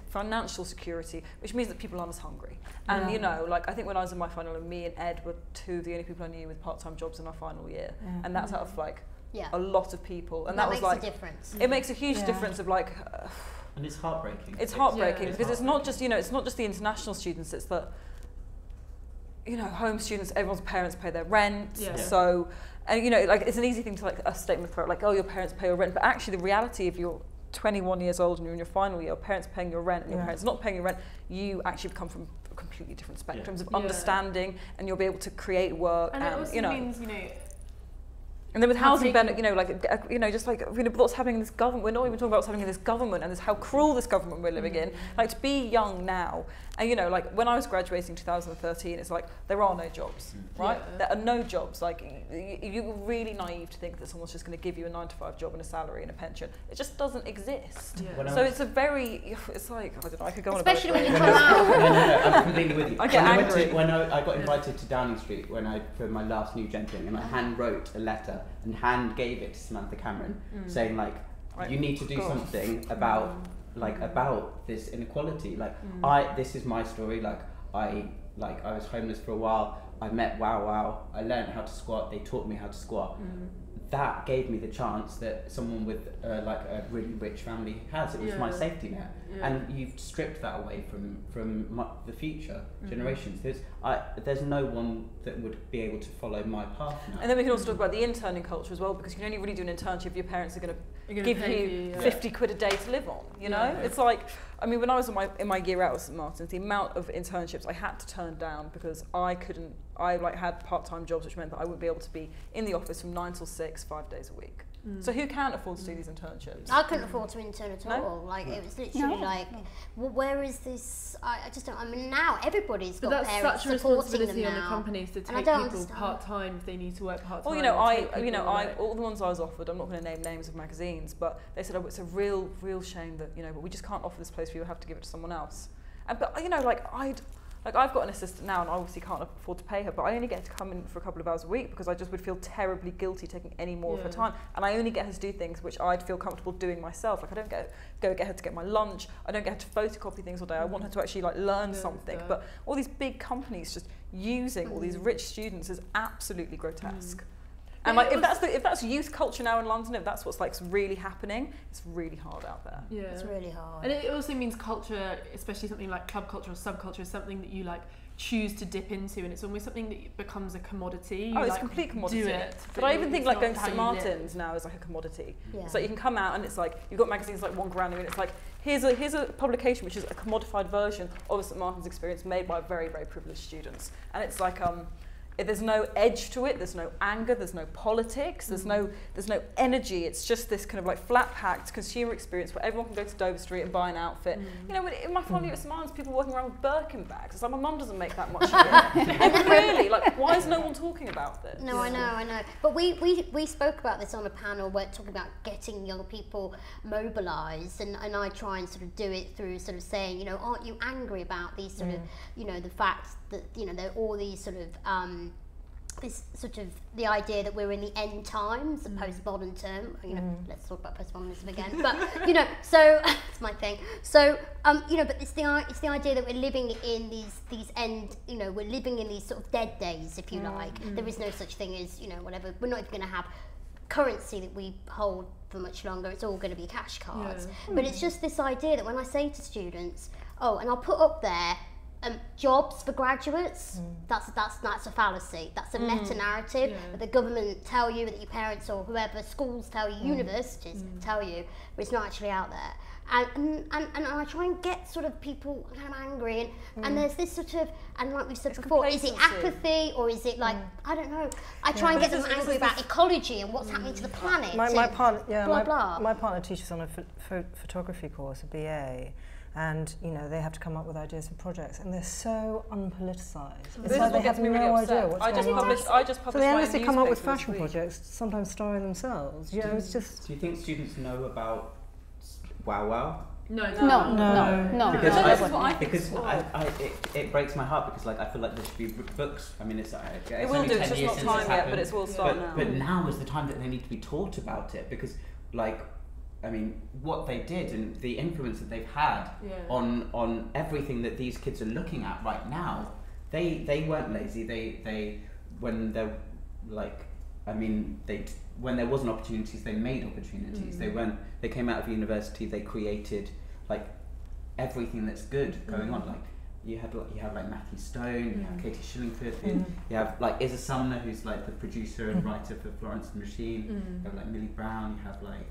financial security, which means that people aren't as hungry. And you know, like I think when I was in my final year, me and Ed were two of the only people I knew with part-time jobs in our final year, and that's out of like a lot of people, and that was makes like a difference. it makes a huge difference of like. And it's heartbreaking. It's heartbreaking Yeah. because it's not just, you know, it's not just the international students, it's the, you know, home students, everyone's parents pay their rent. Yeah. So, and you know, like it's an easy thing to like a statement for like, oh, your parents pay your rent, but actually the reality if you're 21 years old and you're in your final year, your parents paying your rent and your parents not paying your rent, you actually come from completely different spectrums of understanding, and you'll be able to create work And it also you know. means, you know, And then with How housing taking- benefit, you know, like, you know, just like, you know, what's happening in this government, we're not even talking about what's happening in this government and this, how cruel this government we're living in. Like, to be young now, and, you know, like, when I was graduating in 2013, it's like, there are no jobs, right? Yeah. There are no jobs. Like, you're really naive to think that someone's just going to give you a 9-to-5 job and a salary and a pension. It just doesn't exist. Yeah. When I So was- it's a very, it's like, I don't know, I could go on Especially about when it. you forever. come out. No, I'm completely with you. I get angry. When I got invited to Downing Street for my last New Gen thing, and I hand wrote a letter and hand gave it to Samantha Cameron, saying like, Right. you need to do God. something about about this inequality. Like, this is my story. I was homeless for a while. I met Wow Wow. I learned how to squat. They taught me how to squat. That gave me the chance that someone with like a really rich family has. It was my safety net, and you've stripped that away from the future generations. There's no one that would be able to follow my path now. And then we can also talk about the interning culture as well, because you can only really do an internship if your parents are going to give you 50 quid a day to live on, you know? Yeah. It's like, I mean, when I was in my year out at St Martin's, the amount of internships I had to turn down because I had part-time jobs, which meant that I wouldn't be able to be in the office from 9 till 6, 5 days a week. So who can afford to do these internships? I couldn't afford to intern at No? all. Like, it was literally like, well, where is this? I just don't. I mean, now everybody's But got that's parents such a supporting responsibility them on the now. companies to And I take don't people understand. part-time if they need to work part-time. Well, you know, or take people, like- all the ones I was offered, I'm not going to name names of magazines, but they said, oh, it's a real shame that, you know, but we just can't offer this place for you, we'll have to give it to someone else. And, but, you know, I've got an assistant now and I obviously can't afford to pay her, but I only get her to come in for a couple of hours a week because I just would feel terribly guilty taking any more of her time. And I only get her to do things which I'd feel comfortable doing myself. Like, I don't get her to get my lunch, I don't get her to photocopy things all day, I want her to actually like learn something. But all these big companies just using all these rich students is absolutely grotesque. And like, if that's youth culture now in London, if that's what's like really happening, it's really hard out there. Yeah. It's really hard. And it also means culture, especially something like club culture or subculture, is something that you like choose to dip into, and it's almost something that becomes a commodity. Oh, it's a complete commodity. Do it, but I even think like going to St. St. Martin's now is like a commodity. Yeah. It's like you can come out and it's like you've got magazines like One Grand, and it's like here's a publication which is a commodified version of a St. Martin's experience made by very, very privileged students, and it's like there's no edge to it, there's no anger, there's no politics, there's no energy. It's just this kind of like flat-packed consumer experience where everyone can go to Dover Street and buy an outfit. You know, in my family at St. Martin's, people walking around with Birkin bags. It's like my mum doesn't make that much of it. And really, like, why is no one talking about this? No, I know. But we spoke about this on a panel where talking about getting young people mobilised, and I try and sort of do it through sort of saying, you know, aren't you angry about these sort of, you know, the fact that, you know, there are all these sort of this sort of the idea that we're in the end times, a postmodern term. You know, let's talk about postmodernism again. But you know, so it's my thing. So you know, but it's the idea that we're living in these end. You know, we're living in these sort of dead days, if you like. There is no such thing as, you know, whatever. We're not even going to have currency that we hold for much longer. It's all going to be cash cards. But it's just this idea that when I say to students, oh, and I'll put up there. Jobs for graduates, that's a fallacy. That's a meta-narrative that the government tell you, that your parents or whoever, schools tell you, universities tell you, but it's not actually out there. And I try and get sort of people kind of angry, and there's this sort of, and like we said before, is it apathy or is it like, I don't know. I try and get them angry about ecology and what's happening to the planet. My partner teaches on a photography course, a BA. And you know, they have to come up with ideas for projects, and they're so unpoliticized. It's like they have no idea what's going on. I just published. So they honestly come up with fashion projects, sometimes starring themselves. You know, it's just. Do you think students know about Wow Wow? No. Because it breaks my heart, because like I feel like there should be books. I mean, it's it will do. It's just not time yet, but it will start now. But now is the time that they need to be taught about it, because like. I mean, what they did and the influence that they've had on everything that these kids are looking at right now, they weren't lazy. They when they're like, I mean, when there wasn't opportunities, they made opportunities. They came out of university, they created like everything that's good going on. Like you have like Matthew Stone, you have Katie Shillingford, you have like Isa Sumner, who's like the producer and writer for Florence and the Machine. You have like Millie Brown. You have like.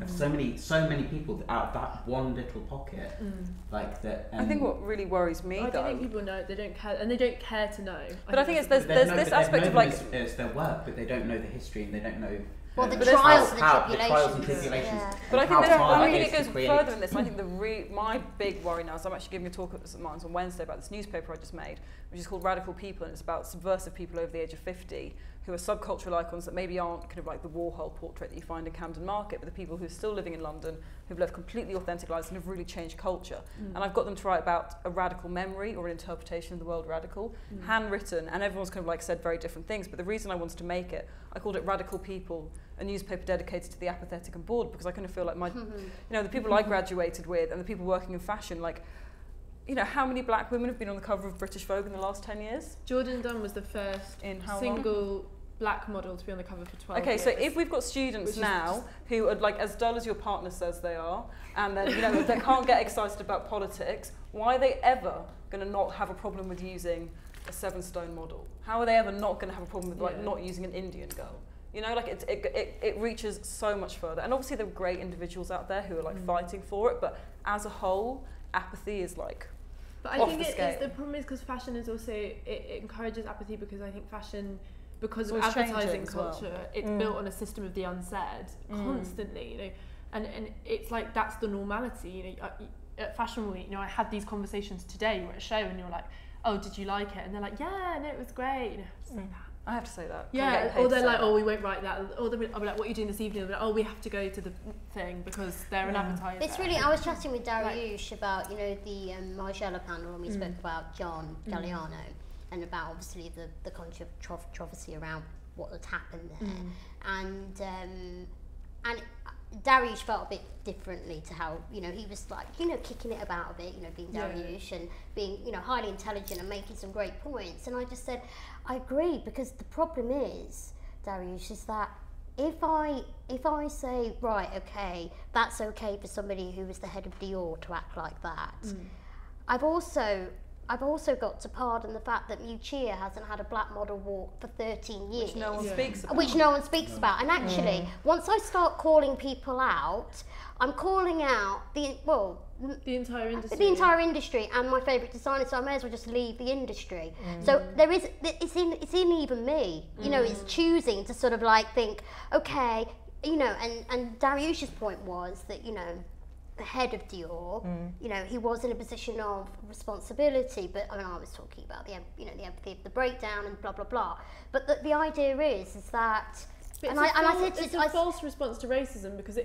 So many people out of that one little pocket, like that. I think what really worries me, I don't think people know. They don't care, and they don't care to know. But I think it's there's this aspect of like it's their work, but they don't know the history and they don't know. Well, the trials and the tribulations. Yeah. But I think it goes further than this. I think my big worry now is I'm actually giving a talk at St. Martin's on Wednesday about this newspaper I just made, which is called Radical People, and it's about subversive people over the age of 50 who are subcultural icons that maybe aren't kind of like the Warhol portrait that you find in Camden Market, but the people who are still living in London, who've lived completely authentic lives and have really changed culture. And I've got them to write about a radical memory or an interpretation of the word radical, handwritten, and everyone's kind of like said very different things, but the reason I wanted to make it, I called it Radical People, a newspaper dedicated to the apathetic and bored, because I kind of feel like my, you know, the people I graduated with and the people working in fashion, like, you know, how many black women have been on the cover of British Vogue in the last 10 years? Jordan Dunn was the first single black model to be on the cover for 12 years. So if we've got students now who are like as dull as your partner says they are, and then, you know, they can't get excited about politics, why are they ever going to not have a problem with using a 7-stone model? How are they ever not going to have a problem with like not using an Indian girl? You know, like it reaches so much further. And obviously there are great individuals out there who are like fighting for it, but as a whole, apathy is like But I think the problem is because fashion is also, it encourages apathy, because I think fashion, because of advertising culture, it's built on a system of the unsaid constantly, you know, and it's like that's the normality, you know. At Fashion Week, you know, I had these conversations today. You were at a show and you're like, oh, did you like it? And they're like, yeah, no, it was great. You know, say that. I have to say that. Yeah, or they're like, oh, we won't write that. Or I'll be like, what are you doing this evening? They'll be like, oh, we have to go to the thing because they're an advertiser. It's really, I was chatting with Dariush about, you know, the Margiela panel, and we spoke about John Galliano and about obviously the controversy around what had happened there. And Dariush felt a bit differently to how, you know, he was like, you know, kicking it about a bit, you know, being Dariush and being, you know, highly intelligent and making some great points. And I just said, I agree, because the problem is, Dariush, is that if I say, right, okay, that's okay for somebody who was the head of Dior to act like that, I've also I've also got to pardon the fact that Muccia hasn't had a black model walk for 13 years. Which no one speaks about. Which no one speaks about. And actually, once I start calling people out, I'm calling out the entire industry. The entire industry and my favourite designer, so I may as well just leave the industry. So it's in even me. You know, it's choosing to sort of like think, okay, you know, and Dariush's point was that, you know, the head of Dior, you know, he was in a position of responsibility, but I mean, I was talking about the empathy of the breakdown and blah blah blah. But the idea is that, it's a false response to racism, because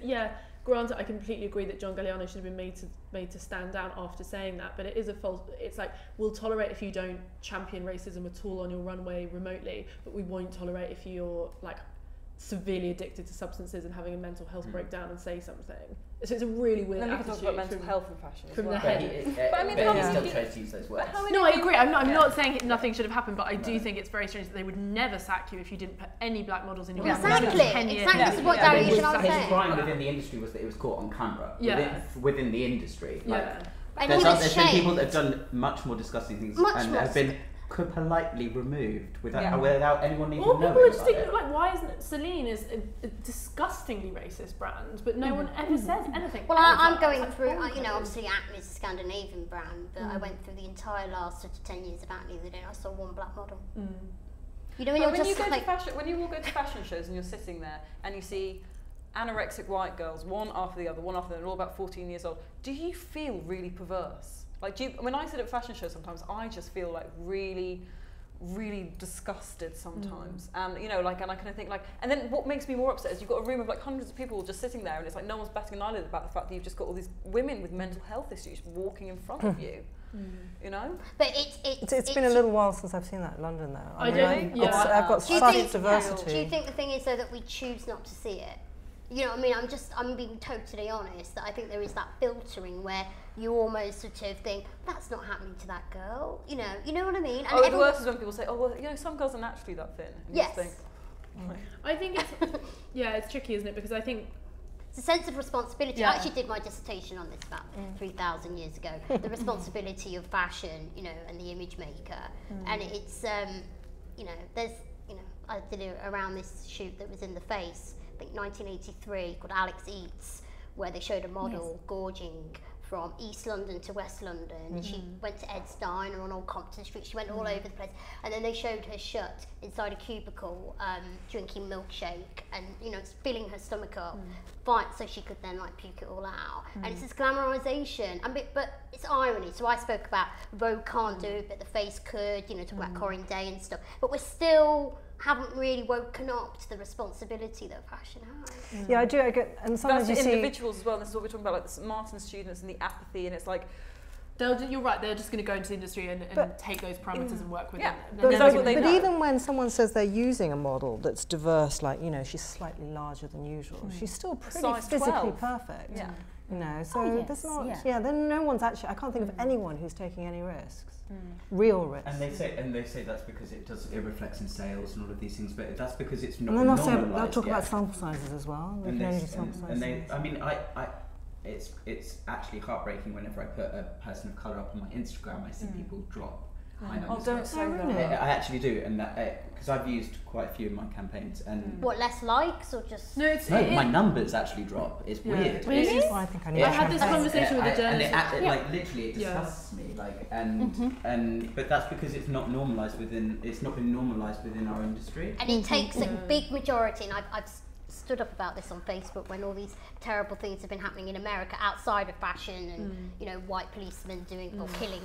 granted, I completely agree that John Galliano should have been made to stand down after saying that, but it is a false. It's like, we'll tolerate if you don't champion racism at all on your runway remotely, but we won't tolerate if you're like severely addicted to substances and having a mental health breakdown and say something. So it's a really weird attitude. Then we can talk about mental health in fashion from as well. the head. But I mean, he still tries to use those words. No, I agree. I'm not saying nothing should have happened, but I do think it's very strange that they would never sack you if you didn't put any black models in your Exactly. This is what Dariush and I was saying. His crime within the industry was that it was caught on camera. Within the industry. And there's been people that have done much more disgusting things and have been politely removed without anyone even knowing. People are just thinking, like, why isn't Celine is a disgustingly racist brand, but no one ever says anything. Well, I'm going through, you know, obviously Acne is a Scandinavian brand, but I went through the entire last sort of 10 years of Acne the day I saw one black model. You know, when you walk into fashion shows and you're sitting there and you see anorexic white girls, one after the other, all about 14 years old, do you feel really perverse? Like, when I sit at fashion shows sometimes, I just feel like really, really disgusted sometimes. And, you know, like, and I kind of think like, and then what makes me more upset is you've got a room of like hundreds of people just sitting there and it's like no one's batting an eyelid about the fact that you've just got all these women with mental health issues walking in front of you. You know? But it's been a little while since I've seen that in London though. I've got such diversity. Do you think the thing is though that we choose not to see it? You know what I mean? I'm being totally honest, that I think there is that filtering where you almost sort of think, that's not happening to that girl. You know what I mean? And the worst is when people say, oh, well, you know, some girls are naturally that thin. And you just think, I think it's, it's tricky, isn't it? Because I think it's a sense of responsibility. I actually did my dissertation on this about 3,000 years ago. The responsibility of fashion, you know, and the image maker. And it's, you know, there's, you know, I did it around this shoot that was in the Face, I think 1983, called Alex Eats, where they showed a model gorging from East London to West London. And she went to Ed's Diner on Old Compton Street. She went all over the place. And then they showed her shut inside a cubicle, drinking milkshake and, you know, filling her stomach up, so she could then like puke it all out. And it's this glamorization. But it's irony. So I spoke about Vogue can't do it, but the Face could, you know, talk about Corinne Day and stuff. But we're still haven't really woken up to the responsibility that fashion has. Yeah, I do. I get, and sometimes that's you see individuals as well. This is what we're talking about, like the Martin students and the apathy, and it's like you're right. They're just going to go into the industry and take those parameters and work with them. But even when someone says they're using a model that's diverse, like, you know, she's slightly larger than usual, she's still pretty physically perfect. Yeah. You know, so there's not. Then no one's actually. I can't think of anyone who's taking any risks. Real risks. And they say that's because it reflects in sales and all of these things, but that's because it's not. And then they'll talk about sample sizes as well. It's actually heartbreaking whenever I put a person of colour up on my Instagram. I see people drop. Oh, don't say that. I actually do, and because I've used quite a few in my campaigns, and what, less likes or just my numbers actually drop. It's weird. Really? I think I need. I had this conversation with a journalist, like literally, it disgusts me. Like, and but that's because it's not normalised within. It's not been normalised within our industry. And it takes a big majority, and I've stood up about this on Facebook when all these terrible things have been happening in America outside of fashion, and you know, white policemen doing or killing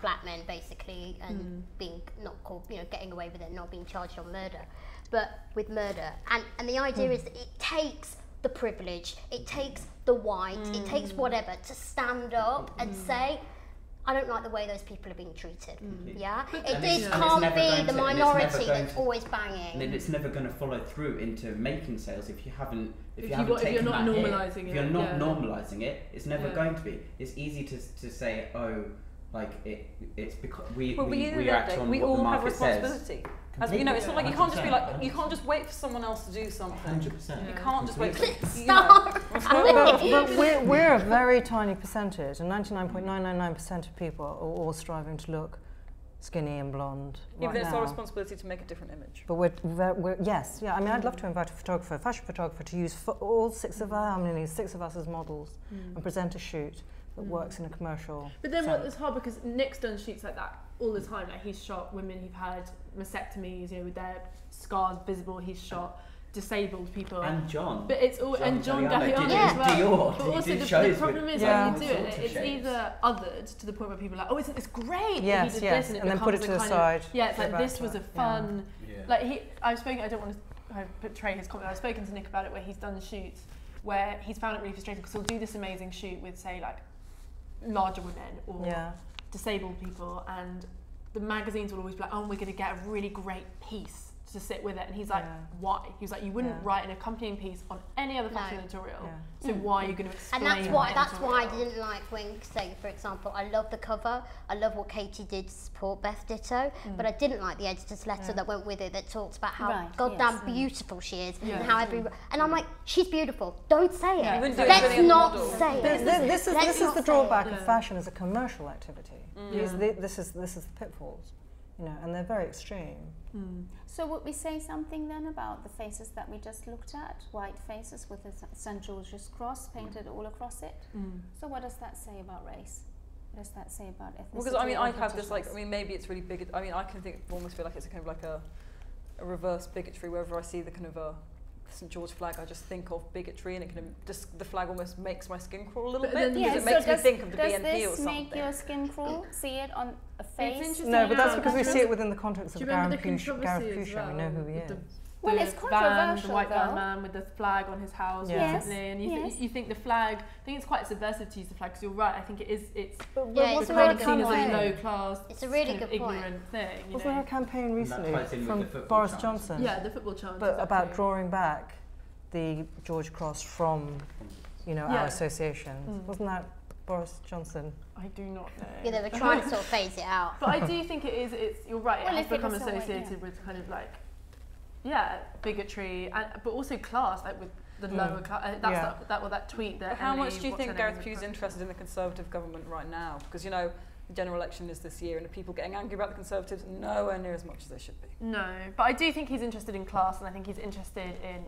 black men basically, and being not called, you know, getting away with it, not being charged on murder, but with murder. And the idea is that it takes the privilege, it takes the white, it takes whatever to stand up and say, I don't like the way those people are being treated. It can't be the minority that's always banging. And it's never going to follow through into making sales if you're not normalising it. If you're not normalising it, it's never going to be. It's easy to say, oh, Like it's because we all react on what the have market responsibility. says. As, you know, it's not like you can't just be 100%. like, you can't just wait for someone else to do something. 100%. You can't just wait for, Stop. But we're a very tiny percentage, and 99.999% of people are all striving to look skinny and blonde Yeah, right but it's now. our responsibility to make a different image. But we're yes, yeah. I mean, I'd love to invite a photographer, a fashion photographer, to use all six of us as models and present a shoot that works in a commercial. But then sense. it's hard because Nick's done shoots like that all the time. Like he's shot women who've had mastectomies, you know, with their scars visible. He's shot disabled people. And John. But it's all and John Galliano Galliano as well. Dior. But He also did the shows problem with is Yeah. when you do all it, sorts of it's shapes. either othered to the point where people are like, oh, isn't this great? Yes, that he did yes, this, and then put it becomes to a the kind side, of, yeah, it's go like back this to was a it, fun. Yeah. Like I've spoken. I don't want to portray his comment. I've spoken to Nick about it, where he's done shoots where he's found it really frustrating because he'll do this amazing shoot with, say, like larger women or disabled people, and the magazines will always be like, oh, we're going to get a really great piece to sit with it, and he's like, why? He was like, you wouldn't write an accompanying piece on any other fashion editorial, so why are you going to explain? And that's why I didn't like when, say, for example, I love the cover, I love what Katie did to support Beth Ditto, but I didn't like the editor's letter that went with it that talks about how goddamn beautiful she is and how and I'm like, she's beautiful, don't say it. Let's not say it. This is the drawback of fashion as a commercial activity. This is the pitfalls, you know, and they're very extreme. So would we say something then about the faces that we just looked at? White faces with a St. George's cross painted all across it. So what does that say about race? What does that say about ethnicity? Because I mean, I have this like, I mean, maybe it's really big. I mean, I can almost feel like it's a kind of like a reverse bigotry. Wherever I see the kind of a St. George flag, I just think of bigotry, and it kind of just the flag almost makes my skin crawl a little bit because it makes me think of the BNP or something. Does this make your skin crawl? See it on a face? No, but that's because we see it within the context of Gareth Pugh Show. Well, We know who he is. Well, it's controversial, the white van though. man with the flag on his house recently, and you think the flag. I think it's quite subversive to use the flag because you're right. I think it is. It's it's a kind really of seen good as a point. low class. It's a really kind of good point. ignorant thing. You Was know? there a campaign recently ties in with from the football Boris chants. Johnson? Yeah, the football chant. But about drawing back the George Cross from, you know, our associations. Wasn't that Boris Johnson? I do not know. Yeah, they were trying to sort of phase it out. But I do think it is. It's you're right. Well, it has if it become was that way, associated with kind of like bigotry, but also class, like with the lower class. That tweet that. But how Emily, much do you what's her think name, Gareth Pugh's interested in the Conservative government right now? Because, you know, the general election is this year, and are people getting angry about the Conservatives? Nowhere near as much as they should be. No, but I do think he's interested in class, and I think he's interested in.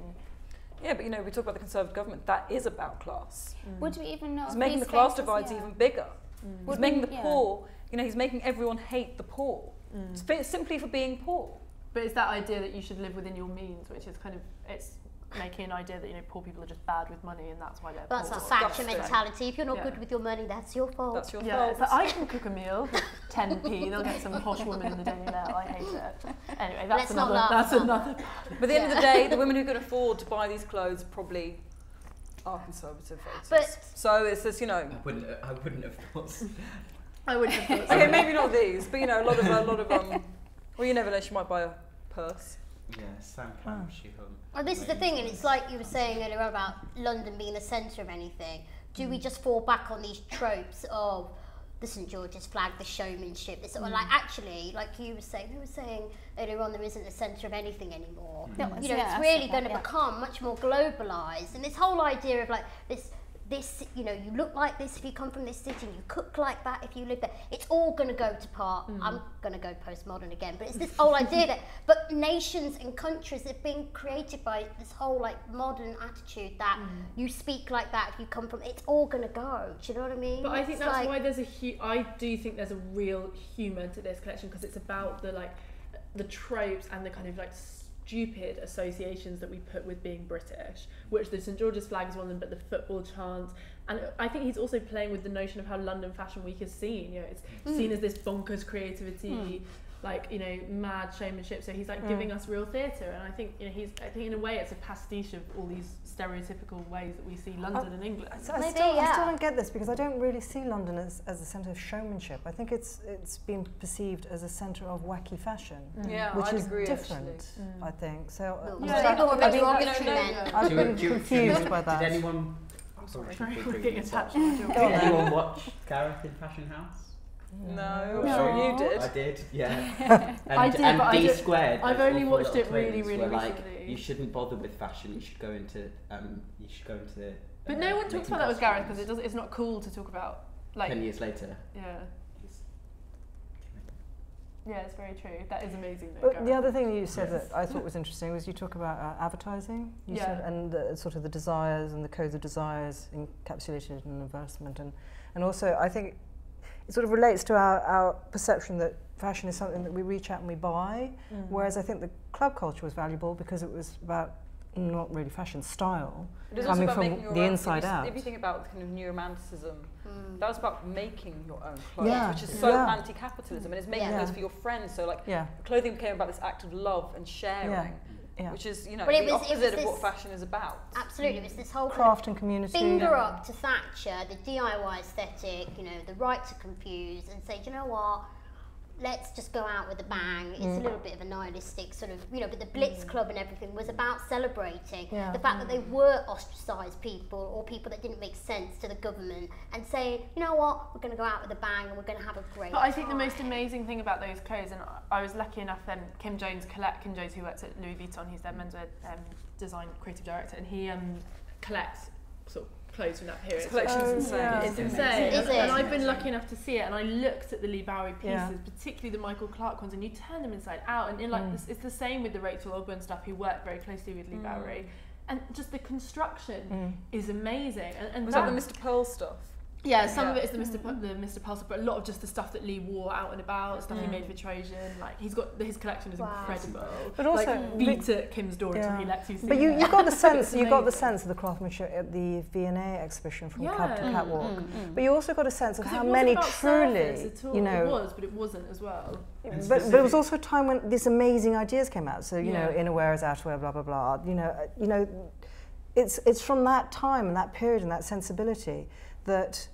Yeah, but you know, we talk about the Conservative government. That is about class. Would we even know? It's if making these the class faces- divides even bigger. He's making the yeah. poor. You know, he's making everyone hate the poor simply for being poor. But it's that idea that you should live within your means, which is kind of it's making an idea that, you know, poor people are just bad with money, and that's why they're That's poor. that Thatcher disgusting. mentality. If you're not good with your money, that's your fault. That's your Yeah, fault. it's like, I can cook a meal for 10p. They'll get some posh woman in the Daily Mail. I hate it. Anyway, that's Let's not another. laugh That's at another. But at the end of the day, the women who can afford to buy these clothes probably are Conservative voters. But- so it's this, you know. I wouldn't have thought. I would have thought. Okay, maybe not these, but you know, a lot of well, you never know. She might buy a purse. Yeah, Sam Clam, she Well, this is the thing, and it's like you were saying earlier about London being the centre of anything. Do we just fall back on these tropes of the St. George's flag, the showmanship? It's sort of like, actually, like you were saying, earlier on, there isn't a centre of anything anymore. You know, it's really going to become much more globalised. And this whole idea of like this, you know, you look like this if you come from this city, and you cook like that if you live there. It's all going to go to part. I'm going to go postmodern again, but it's this whole idea that, but nations and countries have been created by this whole like modern attitude that you speak like that if you come from. It's all going to go. Do you know what I mean? But I think that's why there's I do think there's a real humour to this collection, because it's about the tropes and the kind of like stupid associations that we put with being British, which the St. George's flag is one of them, but the football chants. And I think he's also playing with the notion of how London Fashion Week is seen. You know, it's seen as this bonkers creativity, like, you know, mad showmanship. So he's like giving us real theatre, and I think, you know, I think in a way it's a pastiche of all these stereotypical ways that we see London and England. I still don't get this, because I don't really see London as a centre of showmanship. I think it's been perceived as a centre of wacky fashion, Yeah, which I'd is agree, different, I think. So I've been confused by that. Did anyone? Getting attached to Did anyone watch Gareth in Fashion House? No, No. sure you did. I did, yeah. And, I did, and but D Squared. I've those only awful watched little it really, twins, really were like, recently. you shouldn't bother with fashion. You should go into. But no one talks making about that with Gareth costumes. because it's not cool to talk about. Like 10 years later. Yeah. He's- Yeah, it's very true. That is amazing. Though, But the other thing you said that I thought was interesting was you talk about advertising. You Yeah. said, and sort of the desires and the codes of desires encapsulated in investment, and also I think it sort of relates to our perception that fashion is something that we reach out and we buy, whereas I think the club culture was valuable because it was about not really fashion, style, It was also coming about from making your the own, inside out. If you think about kind of new romanticism, that was about making your own clothes, Yeah. which is so Yeah. anti-capitalism, and it's making Yeah. clothes for your friends. So like, Yeah. clothing became about this act of love and sharing, Yeah. which is, But the it was opposite of this- what fashion is about. Absolutely, it's this whole kind Craft and community. of finger up to Thatcher, the DIY aesthetic, the right to confuse and say, do you know what? Let's just go out with a bang. It's a little bit of a nihilistic sort of, but the Blitz Club and everything was about celebrating Yeah. the fact that they were ostracised people or people that didn't make sense to the government and saying, you know what, we're going to go out with a bang and we're going to have a great But I think the time. most amazing thing about those clothes, and I was lucky enough then, Kim Jones, who works at Louis Vuitton, he's their menswear design creative director, and he collects sort of clothes from that period. His collection's insane. yeah. It's insane. Is it? And I've been lucky enough to see it, and I looked at the Lee Bowery pieces, Yeah. particularly the Michael Clark ones, and you turn them inside out, and it's the same with the Rachel Ogburn stuff, who worked very closely with Lee Bowery. And just the construction is amazing. And Was that the Mr. Pearl stuff? Yeah, some of it is the Mr. Pulsar, but a lot of just the stuff that Lee wore out and about, stuff he made for Trojan. Like his collection is incredible. But also, like, beat at Kim's door until he lets you see. But you it. got the sense, It's you got the amazing. sense of the craftsmanship at the V&A exhibition from Club to Yeah. Catwalk. But you also got a sense of 'Cause how it wasn't many about truly, surface at all. you know. It was, but it wasn't as well. But there was also a time when these amazing ideas came out. So you know, Yeah. innerwear is outerwear, blah blah blah. You know, it's from that time and that period and that sensibility that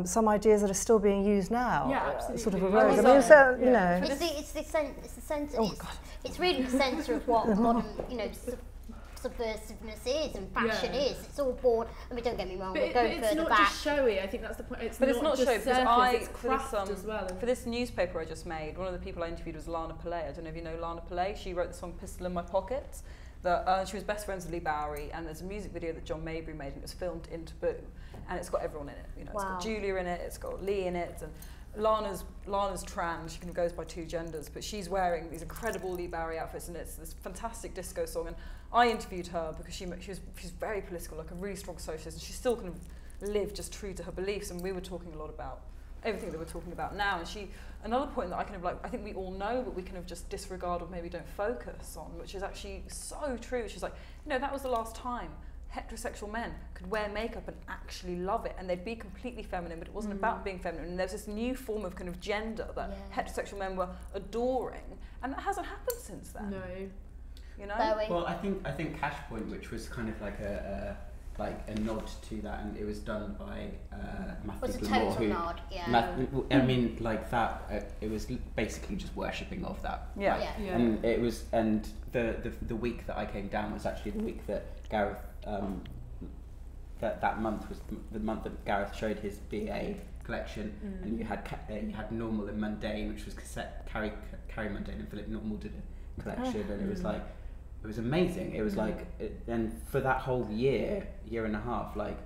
some ideas that are still being used now Yeah, absolutely. sort of Yeah. arose. I Yeah. mean, so, you Yeah. know. It's the centre. Oh, God. It's really the centre of what modern, subversiveness is and fashion Yeah. is. It's all born. I mean, don't get me wrong. But, we're going it's further not back. just showy. I think that's the point. It's But not it's not just showy because surface, it's for craft this, as well. for this newspaper I just made, one of the people I interviewed was Lana Pillay. I don't know if you know Lana Pillay. She wrote the song "Pistol in My Pocket." She was best friends with Lee Bowery, and there's a music video that John Maybury made, and it was filmed in Taboo, and it's got everyone in it. It's got Julia in it, it's got Lee in it, and Lana's trans. She kind of goes by two genders, but she's wearing these incredible Lee Bowery outfits, and it's this fantastic disco song. And I interviewed her because she's very political, like a really strong socialist, and she still kind of lived just true to her beliefs. And we were talking a lot about everything that we're talking about now. And another point that I think we all know, but we kind of just disregard or maybe don't focus on, which is actually so true. She's like, that was the last time heterosexual men could wear makeup and actually love it, and they'd be completely feminine, but it wasn't about being feminine. And there's this new form of kind of gender that heterosexual men were adoring, and that hasn't happened since then. No. Bowie. Well, I think Cash Point, which was kind of like a nod to that, and it was done by Was Matthew a Gilmore, total who nod, yeah. I mean, like that. It was basically just worshipping of that. Yeah. Like, Yeah. And it was, and the week that I came down was actually the week that Gareth. That month was the month that Gareth showed his BA collection, and you had Normal and Mundane, which was Carrie Mundane and Philip Normal did a collection, and it was like. It was amazing. It was like, and for that whole year and a half, like,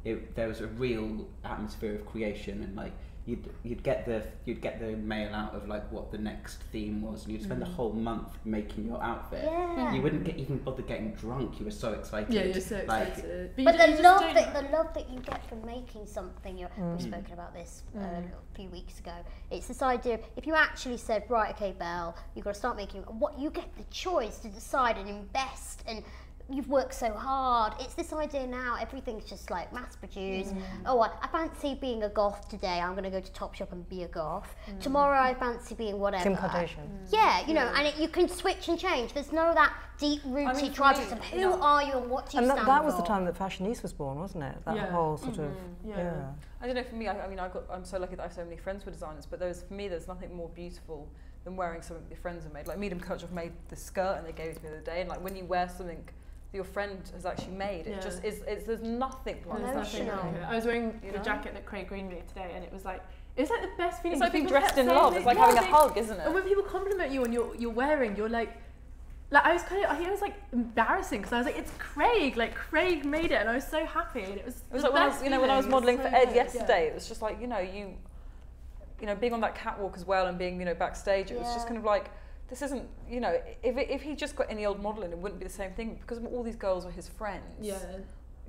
there was a real atmosphere of creation, and like you'd get the mail out of like what the next theme was, and you'd spend the whole month making your outfit. Yeah. You wouldn't even bother getting drunk. You were so excited. Yeah, you're so Like, excited. But you the just love don't- that you get from making something, we've spoken about this a few weeks ago. It's this idea of, if you actually said, right, okay, Belle, you've got to start making, what you get the choice to decide and invest, and you've worked so hard. It's this idea now, everything's just like mass produced. Oh, I fancy being a goth today, I'm going to go to Topshop and be a goth. Tomorrow I fancy being whatever. Kim Kardashian. Yeah, and you can switch and change. There's no that deep-rooted tribalism. Who are you and what do you stand for? And that was the time that Fashionista was born, wasn't it? That Yeah. whole sort of, Yeah. I don't know, for me, I'm so lucky that I have so many friends who are designers, but for me, there's nothing more beautiful than wearing something that your friends have made. Like Medium Kirchhoff made this skirt and they gave it to me the other day, and like when you wear something that your friend has actually made, it just is, there's nothing like There's that. nothing Emotional. like it. I was wearing You the know? jacket that Craig Green made today, and it was like, It's like the best feeling. It's like being People dressed kept in saying love. it. It's like Yeah, having a hug, isn't it? And when people compliment you on you're wearing, you're like I was kind of, I was like embarrassing because I was like, it's Craig, like Craig made it, and I was so happy. And it was like when I was, when I was modelling for Ed yesterday, yeah. it was just like, you know, being on that catwalk as well and being, backstage, it was just kind of like, this isn't, if he just got any old modelling, it wouldn't be the same thing because all these girls were his friends. Yeah.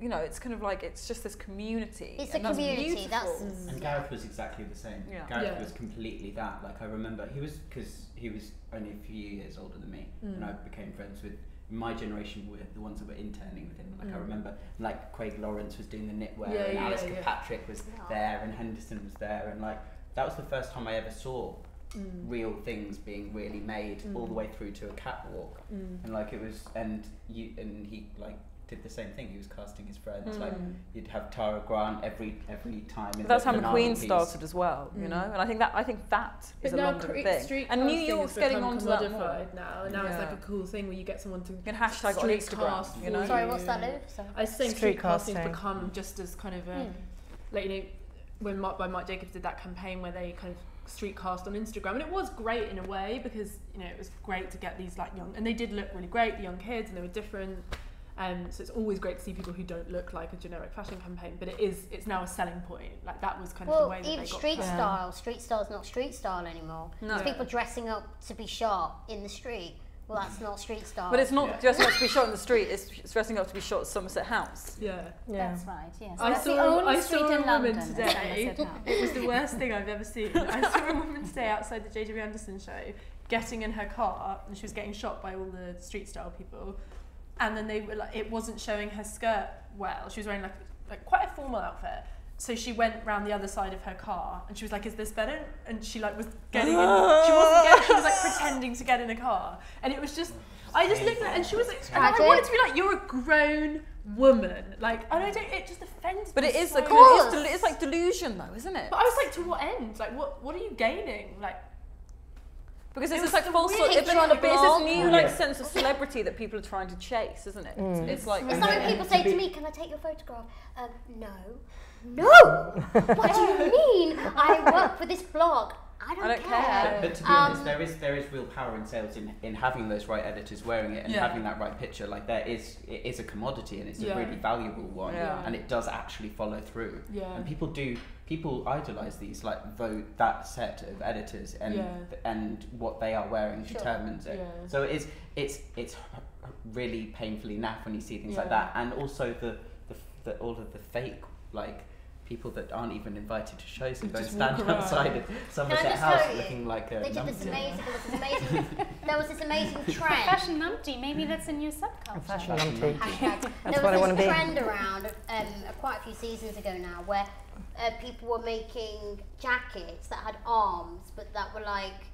It's kind of like, it's just this community. It's a community. And Gareth was exactly the same. Yeah. Gareth was completely that. Like I remember, because he was only a few years older than me, and I became friends with my generation were the ones that were interning with him. Like I remember, like Craig Lawrence was doing the knitwear, and Alice Kirkpatrick was there, and Henderson was there, and like that was the first time I ever saw real things being really made all the way through to a catwalk, and like it was, and he like did the same thing. He was casting his friends. Like you'd have Tara Grant every time. But that's how McQueen started as well, and I think that is a London thing. And New York's getting onto that more now. And now it's like a cool thing where you get someone to hashtag on Instagram. Sorry, what's that, Lou? I was saying street casting's become just as kind of a like when Mark Jacobs did that campaign where they kind of street cast on Instagram, and it was great in a way because it was great to get these like young, and they did look really great, the young kids, and they were different. So it's always great to see people who don't look like a generic fashion campaign, but it's now a selling point. Like that was kind of the way that even they got street style's not street style anymore. No. It's people dressing up to be shot in the street. Well, that's not street style. But it's not dressing up to be shot in the street, it's dressing up to be shot at Somerset House. Yeah. That's right, yes. I That's saw the only a street in woman London. today. It was the worst thing I've ever seen. I saw a woman today outside the JW Anderson show getting in her car, and she was getting shot by all the street style people. And then they were like, it wasn't showing her skirt well. She was wearing like quite a formal outfit. So she went round the other side of her car and she was like, is this better? And she like was getting in, she wasn't getting, she was like pretending to get in a car. And it was just, I just looked at her and she was like, and I wanted to be like, you're a grown woman. Like, and it just offends me. But it is so like, much. it's like delusion though, isn't it? But I was like, to what end? Like, what are you gaining? Like, because it's this like false, it's this new like sense of celebrity that people are trying to chase, isn't it? It's like it's like when people say to me, "Can I take your photograph?" No. What do you mean? I work for this blog. I don't care. But to be honest, there is real power in sales in having those right editors wearing it and having that right picture. Like it is a commodity and it's a really valuable one, and it does actually follow through. Yeah. And people idolize these, like that set of editors and what they are wearing determines it. Yeah. So it's really painfully naff when you see things like that, and also the all of the fake like people that aren't even invited to shows and go stand outside of Somerset House looking like a numpty. There was this amazing trend. Fashion numpty, maybe that's a new subculture. Fashion numpty. There was this trend around quite a few seasons ago now where people were making jackets that had arms but that were like,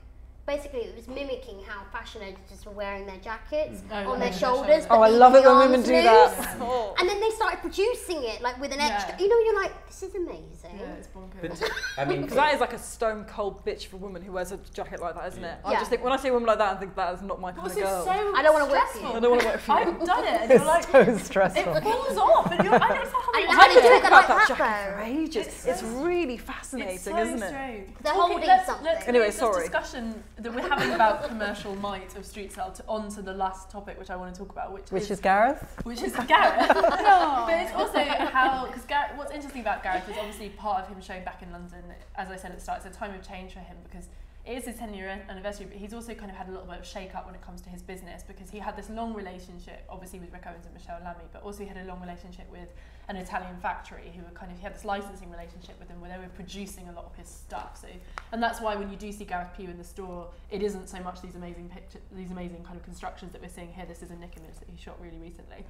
basically it was mimicking how fashion editors were wearing their jackets on their shoulders. Oh, I love it when women do that. And then they started producing it like with an extra, you're like, this is amazing. Yeah, it's bonkers. But, I mean, because that is like a stone cold bitch for a woman who wears a jacket like that, isn't it? I Yeah. just think when I see a woman like that, I think that is not my kind of girl. I don't want to work for you. I don't want to work for you. I've done it, and you're like, so stressful. it falls off, and you're, I don't know how And many how do you do it about like that that jacket for though? ages. It's really fascinating, It's so isn't it? strange. They're holding something. Let's Anyway, move this sorry. discussion that we're having about commercial might of street style on to the last topic, which I want to talk about, Which is Gareth? Which is Gareth. But it's also how, because what's interesting about Gareth is obviously part of him showing back in London. As I said at the start, it's a time of change for him because it is his 10-year anniversary, but he's also kind of had a little bit of shake-up when it comes to his business because he had this long relationship, obviously with Rick Owens and Michelle Lamy, but also he had a long relationship with an Italian factory who were he had this licensing relationship with them where they were producing a lot of his stuff. So, and that's why when you do see Gareth Pugh in the store, it isn't so much these amazing pictures, these amazing kind of constructions that we're seeing here. This is a Nick image that he shot really recently.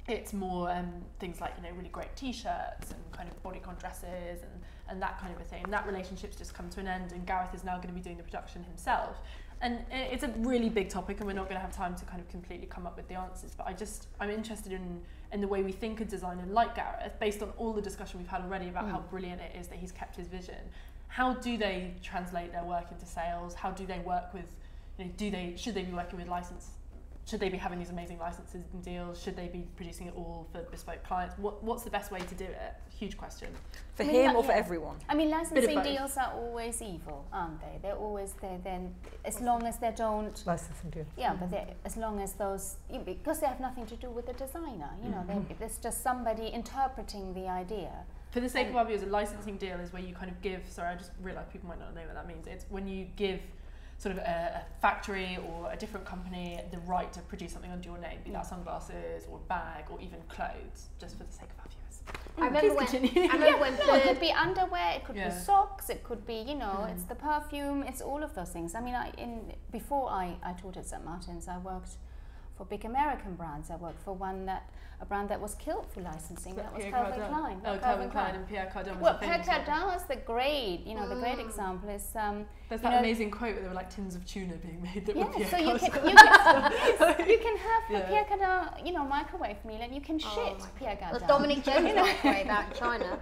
It's more things like really great t-shirts and kind of bodycon dresses and that kind of a thing. And that relationship's just come to an end, and Gareth is now going to be doing the production himself. And it's a really big topic, and we're not going to have time to kind of completely come up with the answers. But I'm interested in the way we think a designer like Gareth, based on all the discussion we've had already about how brilliant it is that he's kept his vision. How do they translate their work into sales? How do they work with, should they be working with licensed should they be having these amazing licenses and deals? Should they be producing it all for bespoke clients? What's the best way to do it? Huge question. For him or for everyone? I mean, licensing deals are always evil, aren't they? They're always there. Then, as long as they don't licensing deal. Yeah, but as long as those, because they have nothing to do with the designer. You know, there's just somebody interpreting the idea. For the sake of our viewers, a licensing deal is where you kind of give. Sorry, I just realised people might not know what that means. It's when you give sort of a factory or a different company the right to produce something under your name, be that sunglasses or a bag or even clothes, just for the sake of our viewers. I remember when it could be underwear, it could be socks, it could be, it's the perfume, it's all of those things. I mean, before I taught at St. Martin's, I worked for big American brands. I worked for a brand that was killed for licensing. That was Calvin Klein. Oh, Calvin Klein and Pierre Cardin. Well, Pierre Cardin was the great, the great example is. There's that amazing quote where there were like tins of tuna being made that were Pierre so Cardin. you can have Pierre Cardin, microwave meal, and you can shit Pierre Cardin. Well, Dominic Jones microwave out in China.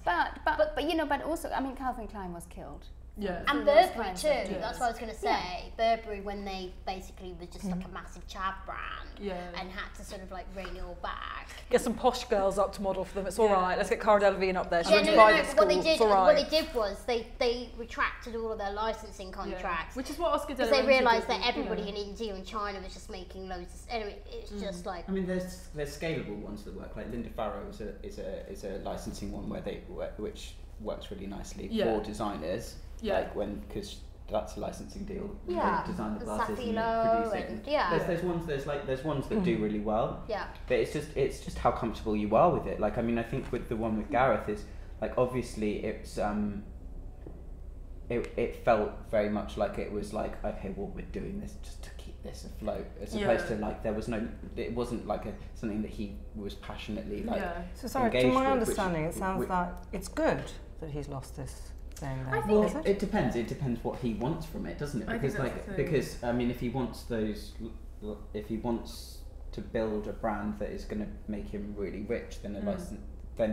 But also, I mean, Calvin Klein was killed. Yeah. And Burberry too, that's what I was going to say. Burberry, when they basically was just like a massive chav brand and had to sort of like rein it all back. Get some posh girls up to model for them, it's alright. Let's get Cara Delevingne up there. She went to What private they did was they retracted all of their licensing contracts. Which is what Oscar because they realised that everybody in India and China was just making loads of, anyway, it's just like... I mean, there's scalable ones that work, like Linda Farrow is a licensing one which works really nicely for designers. Like because that's a licensing deal. Yeah. They design the glasses Safilo and produce it. There's ones that do really well. Yeah. But it's just how comfortable you are with it. Like, I mean, I think with the one with Gareth is like, obviously it's it felt very much like it was like, okay, well, we're doing this just to keep this afloat, as opposed to like it wasn't like something that he was passionately like. So sorry, to my understanding, it sounds like it's good that he's lost this. I think it depends. It depends what he wants from it, doesn't it? Because I mean, if he wants to build a brand that is going to make him really rich, then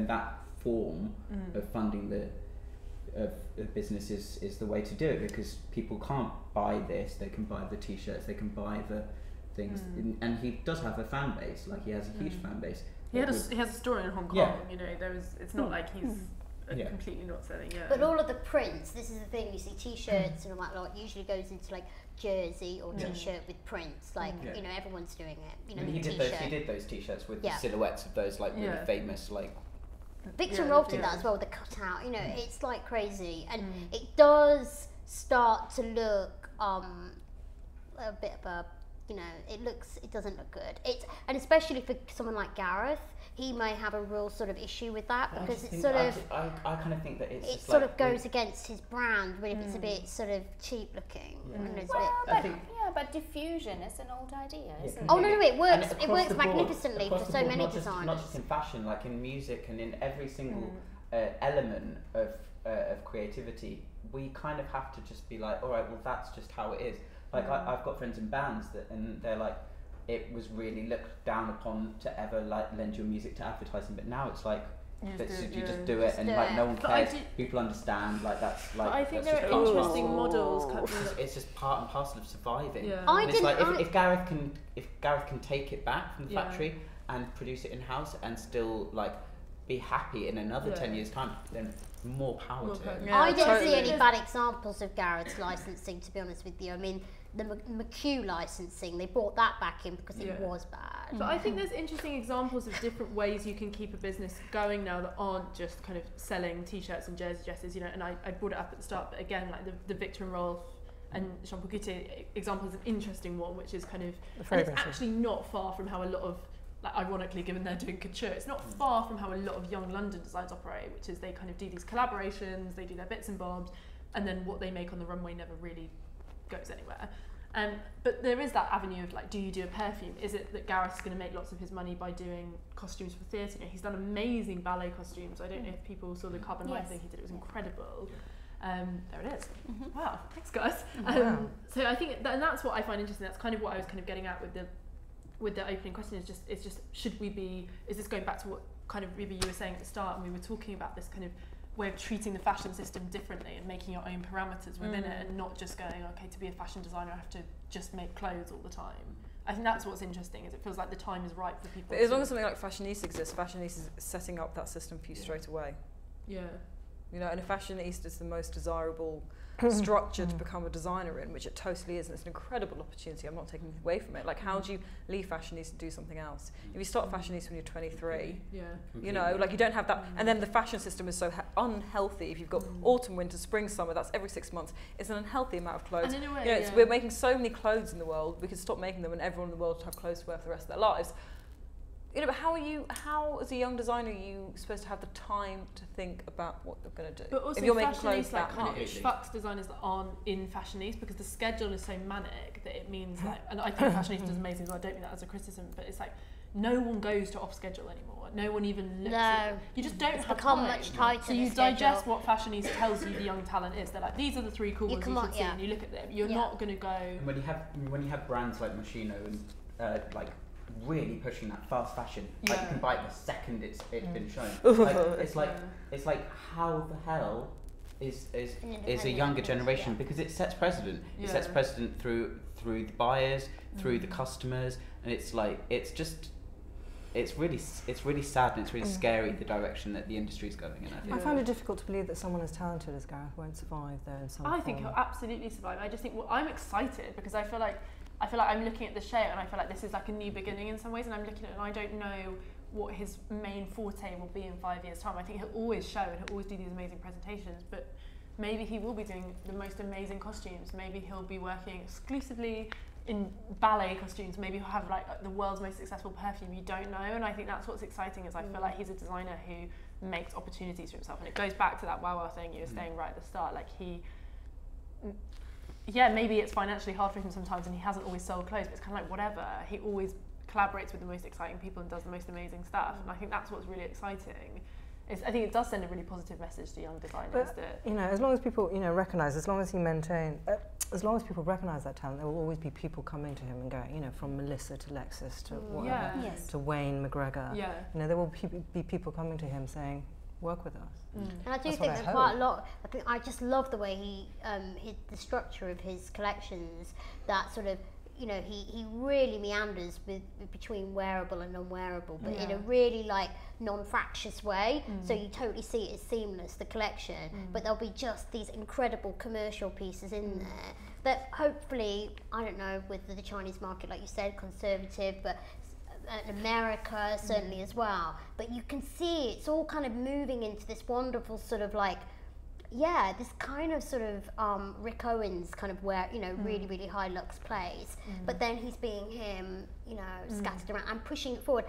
that form of funding the business is the way to do it, because people can't buy this. They can buy the t-shirts. They can buy the things, and he does have a fan base. Like, he has a huge fan base. He has a store in Hong Kong. It's not like he's. Completely not selling, But all of the prints, this is the thing, you see t-shirts and all that lot usually goes into like jersey or t-shirt with prints, like, everyone's doing it. He did those t-shirts with the silhouettes of those like really famous like... Victor Rolf did that as well with the cutout, it's like crazy. And it does start to look a bit of a, it doesn't look good. And especially for someone like Gareth, he may have a real sort of issue with that, because it's sort of... I kind of think that it sort of goes against his brand, really, if it's a bit sort of cheap looking. But diffusion is an old idea, isn't it? Oh, no, it works. It works magnificently for so many designers. Not just in fashion, like in music and in every single element of creativity, we kind of have to just be like, all right, well, that's just how it is. Like, I've got friends in bands and they're like, it was really looked down upon to ever like lend your music to advertising, but now it's like you just do it, and like no one cares. People understand, like that's like. But I think there are interesting models. It's just part and parcel of surviving. Yeah. It's like if Gareth can take it back from the factory and produce it in house and still like be happy in another 10 years time, then more power to him. I didn't see any bad examples of Gareth's licensing, to be honest with you. I mean, the McHugh licensing, they brought that back in because it was bad. But I think there's interesting examples of different ways you can keep a business going now that aren't just kind of selling t-shirts and jersey dresses, and I brought it up at the start, but again, like the Victor and Rolf and Jean Paul Gaultier example is an interesting one, which is kind of, and it's actually not far from how a lot of, like, ironically, given they're doing couture, it's not far from how a lot of young London designs operate, which is they kind of do these collaborations, they do their bits and bobs, and then what they make on the runway never really goes anywhere. But there is that avenue of, like, do you do a perfume? Is it that Gareth's going to make lots of his money by doing costumes for theatre? He's done amazing ballet costumes. I don't know if people saw the Carbon Light thing he did. It was incredible. There it is. Wow, thanks guys. So I think that's what I find interesting. That's kind of what I was kind of getting at with the opening question, is just should we be, is this going back to what kind of Reba you were saying at the start, and we were talking about this kind of way of treating the fashion system differently and making your own parameters within it, and not just going, okay, to be a fashion designer I have to just make clothes all the time. I think that's what's interesting, is it feels like the time is right for people. But as long as something like Fashionista exists, Fashionista is setting up that system for you straight away. Yeah. You know, and a Fashionista is the most desirable structure to become a designer in, which it totally is, and it's an incredible opportunity. I'm not taking it away from it. Like, how do you leave Fashionista to do something else? If you start Fashionista when you're 23, you know, like, you don't have that, and then the fashion system is so unhealthy. If you've got autumn, winter, spring, summer, that's every 6 months. It's an unhealthy amount of clothes. And in a way, you know, we're making so many clothes in the world, we could stop making them and everyone in the world would have clothes to wear for the rest of their lives. You know, but how as a young designer are you supposed to have the time to think about what you're going to do? But also, if you're making clothes like, that much, it fucks designers that aren't in Fashionista, because the schedule is so manic that it means like, and I think Fashionista is amazing, so I don't mean that as a criticism, but it's like no one goes to off schedule anymore. No one even looks at it. You just don't have become time. much tighter. So you digest what Fashionista tells you the young talent is. They're like, these are the 3 cool ones you should see, and you look at them. You're not going to go. And when you have brands like Moschino and like really pushing that fast fashion, like you can buy it the second it's been shown. It's like how the hell is a younger generation, because it sets precedent. It sets precedent through the buyers, through the customers, and it's like it's really sad, and it's really scary the direction that the industry is going in. I find it difficult to believe that someone as talented as Gareth won't survive though in some I think he'll absolutely survive. I just think I'm excited because I feel like I'm looking at the show and I feel like this is like a new beginning in some ways, and I'm looking at it and I don't know what his main forte will be in 5 years' time. I think he'll always show and he'll always do these amazing presentations, but maybe he will be doing the most amazing costumes. Maybe he'll be working exclusively in ballet costumes. Maybe he'll have like the world's most successful perfume. You don't know, and I think that's what's exciting. Is I feel like he's a designer who makes opportunities for himself, and it goes back to that wow thing you were saying right at the start. Like maybe it's financially hard for him sometimes, and he hasn't always sold clothes, but it's kind of like whatever. He always collaborates with the most exciting people and does the most amazing stuff, and I think that's what's really exciting. I think it does send a really positive message to young designers. But, that you know, as long as people, recognise, as long as people recognise that talent, there will always be people coming to him and going, from Melissa to Lexus to whatever, to Wayne McGregor. Yeah. There will be people coming to him saying, work with us. And I do think that quite a lot. I just love the way he the structure of his collections. That sort of, he really meanders between wearable and non-wearable, but in a really like non-fractious way. So you totally see it as seamless, the collection. But there'll be just these incredible commercial pieces in there that hopefully, I don't know, with the Chinese market, like you said, conservative, but America certainly as well, but you can see it's all kind of moving into this wonderful sort of like this kind of sort of Rick Owens kind of where really, really high lux plays, but then he's being him, scattered around and pushing it forward.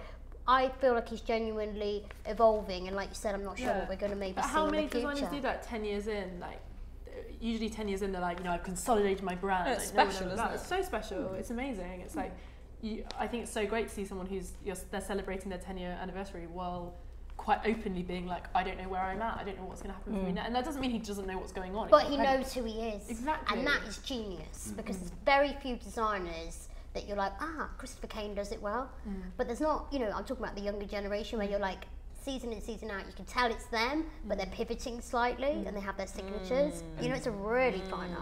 I feel like he's genuinely evolving, and like you said, I'm not sure what we're going to maybe see in the future. How many designers do that 10 years in? Like, usually 10 years in, they're like, I've consolidated my brand. It's special, isn't it? It's so special. It's amazing. It's like, I think it's so great to see someone they're celebrating their 10-year anniversary while quite openly being like, I don't know where I'm at, I don't know what's going to happen for me now. And that doesn't mean he doesn't know what's going on. But he knows who he is. Exactly. And that is genius, because there's very few designers that you're like, Christopher Kane does it well. But there's not, I'm talking about the younger generation where you're like, season in, season out, you can tell it's them, but they're pivoting slightly and they have their signatures. It's a really fine art.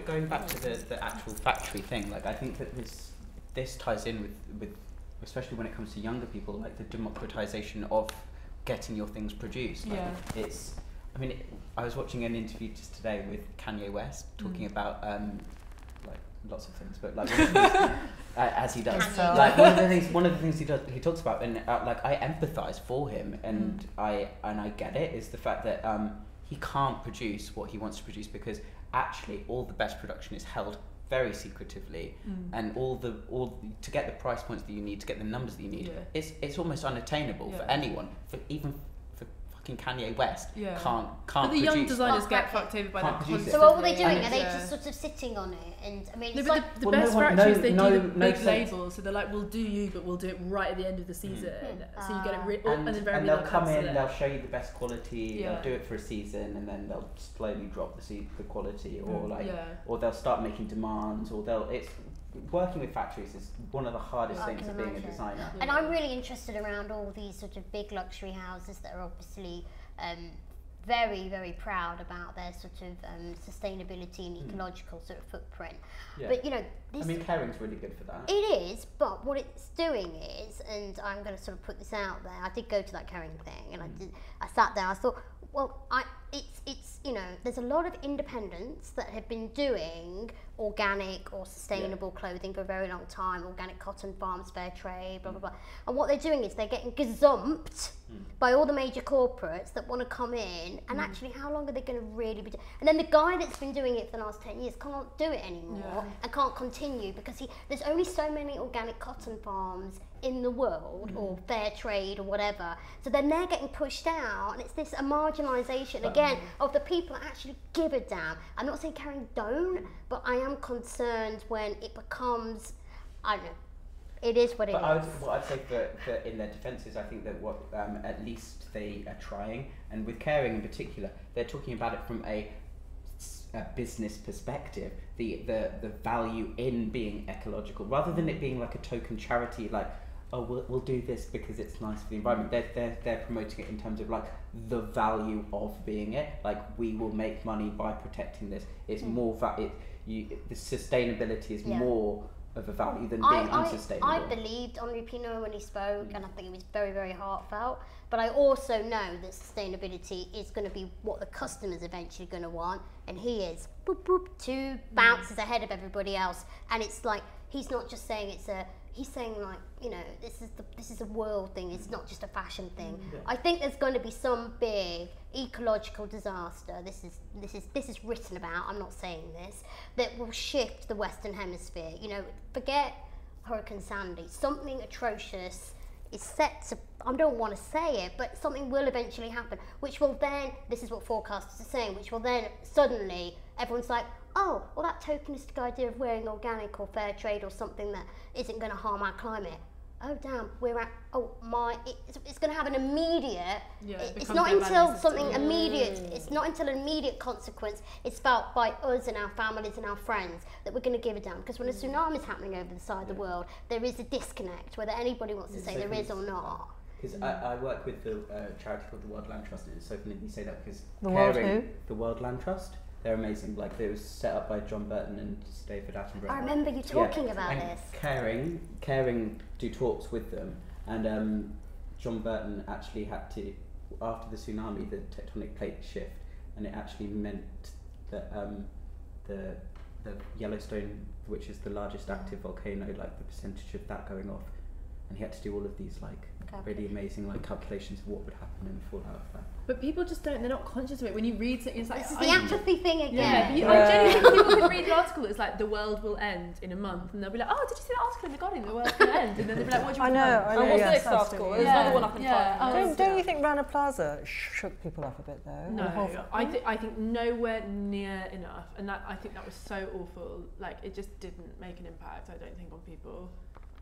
Going back to the actual factory thing, like I think that this ties in with especially when it comes to younger people, like the democratization of getting your things produced. Like I was watching an interview just today with Kanye West talking about like lots of things, but like as he does, like one of the things he talks about, and like I empathize for him, and I get it, is the fact that he can't produce what he wants to produce because actually all the best production is held very secretively, and all to get the price points that you need, to get the numbers that you need, it's almost unattainable for anyone, even for fucking Kanye West. Can't but the young designers get fucked over by that. So what were they doing? Are they just sort of sitting on it? And I mean, it's like the best factories, they do the big labels, so they're like, we'll do you, but we'll do it right at the end of the season, so you get it and they'll come in, they'll show you the best quality, they'll do it for a season, and then they'll slowly drop the quality, or or they'll start making demands, or it's working with factories is one of the hardest things of being a designer. And I'm really interested around all these sort of big luxury houses that are obviously very, very proud about their sort of sustainability and ecological sort of footprint. Yeah. But you know, this, I mean, caring's really good for that. it is, but what it's doing is, and I'm going to sort of put this out there, I did go to that caring thing, and I sat there, I thought, well, it's you know, there's a lot of independents that have been doing organic or sustainable clothing for a very long time, organic cotton farms, fair trade, blah, blah, blah. And what they're doing is they're getting gazumped by all the major corporates that want to come in, and actually how long are they going to really be doing? And then the guy that's been doing it for the last 10 years can't do it anymore and can't continue because there's only so many organic cotton farms in the world, or fair trade or whatever. So then they're getting pushed out, and it's this marginalisation again of the people that actually give a damn. I'm not saying caring don't, but I am concerned when it becomes, I don't know, it is what it is. What I'd say for in their defence is I think that what at least they are trying, and with caring in particular, they're talking about it from a business perspective, the value in being ecological, rather than it being like a token charity, like, oh, we'll do this because it's nice for the environment. They're promoting it in terms of like the value of being it. Like, we will make money by protecting this. It's more the sustainability is more of a value than being unsustainable. I believed Henri Pinault when he spoke, and I think it was very, very heartfelt. But I also know that sustainability is going to be what the customer's eventually going to want, and he is boop boop 2 bounces ahead of everybody else. And it's like he's not just saying he's saying like, you know, this is a world thing. It's not just a fashion thing. I think there's going to be some big ecological disaster. This is written about. I'm not saying this, that will shift the Western Hemisphere. You know, forget Hurricane Sandy. Something atrocious is set to. I don't want to say it, but something will eventually happen, which will then. This is what forecasters are saying. Which will then suddenly everyone's like, oh, well, that tokenistic idea of wearing organic or fair trade or something that isn't going to harm our climate. Oh, damn, it's going to have an immediate, it's not until something immediate, it's not until an immediate consequence is felt by us and our families and our friends that we're going to give a damn. Because when a tsunami is happening over the side of the world, there is a disconnect, whether anybody wants to say there is or not. Because I work with the charity called the World Land Trust, and it's so funny you say that because the World Land Trust, they're amazing. Like, it was set up by John Burton and David Attenborough. I remember you talking about this. Caring do talks with them, and John Burton actually had to, after the tsunami, the tectonic plate shift, and it actually meant that the Yellowstone, which is the largest active volcano, like the percentage of that going off, and he had to do all of these like really amazing like calculations of what would happen in the fallout of that. But people just don't, they're not conscious of it. When you read something, it's like... This is the apathy thing again. I genuinely think people can read the article, it's like, the world will end in a month, and they'll be like, oh, did you see that article in The Guardian, the world will end? And then they'll be like, what do you want? I know, and what's the next article? There's another one up in front. Don't you think Rana Plaza shook people up a bit, though? No, I think nowhere near enough, and I think that was so awful. Like, it just didn't make an impact, I don't think, on people.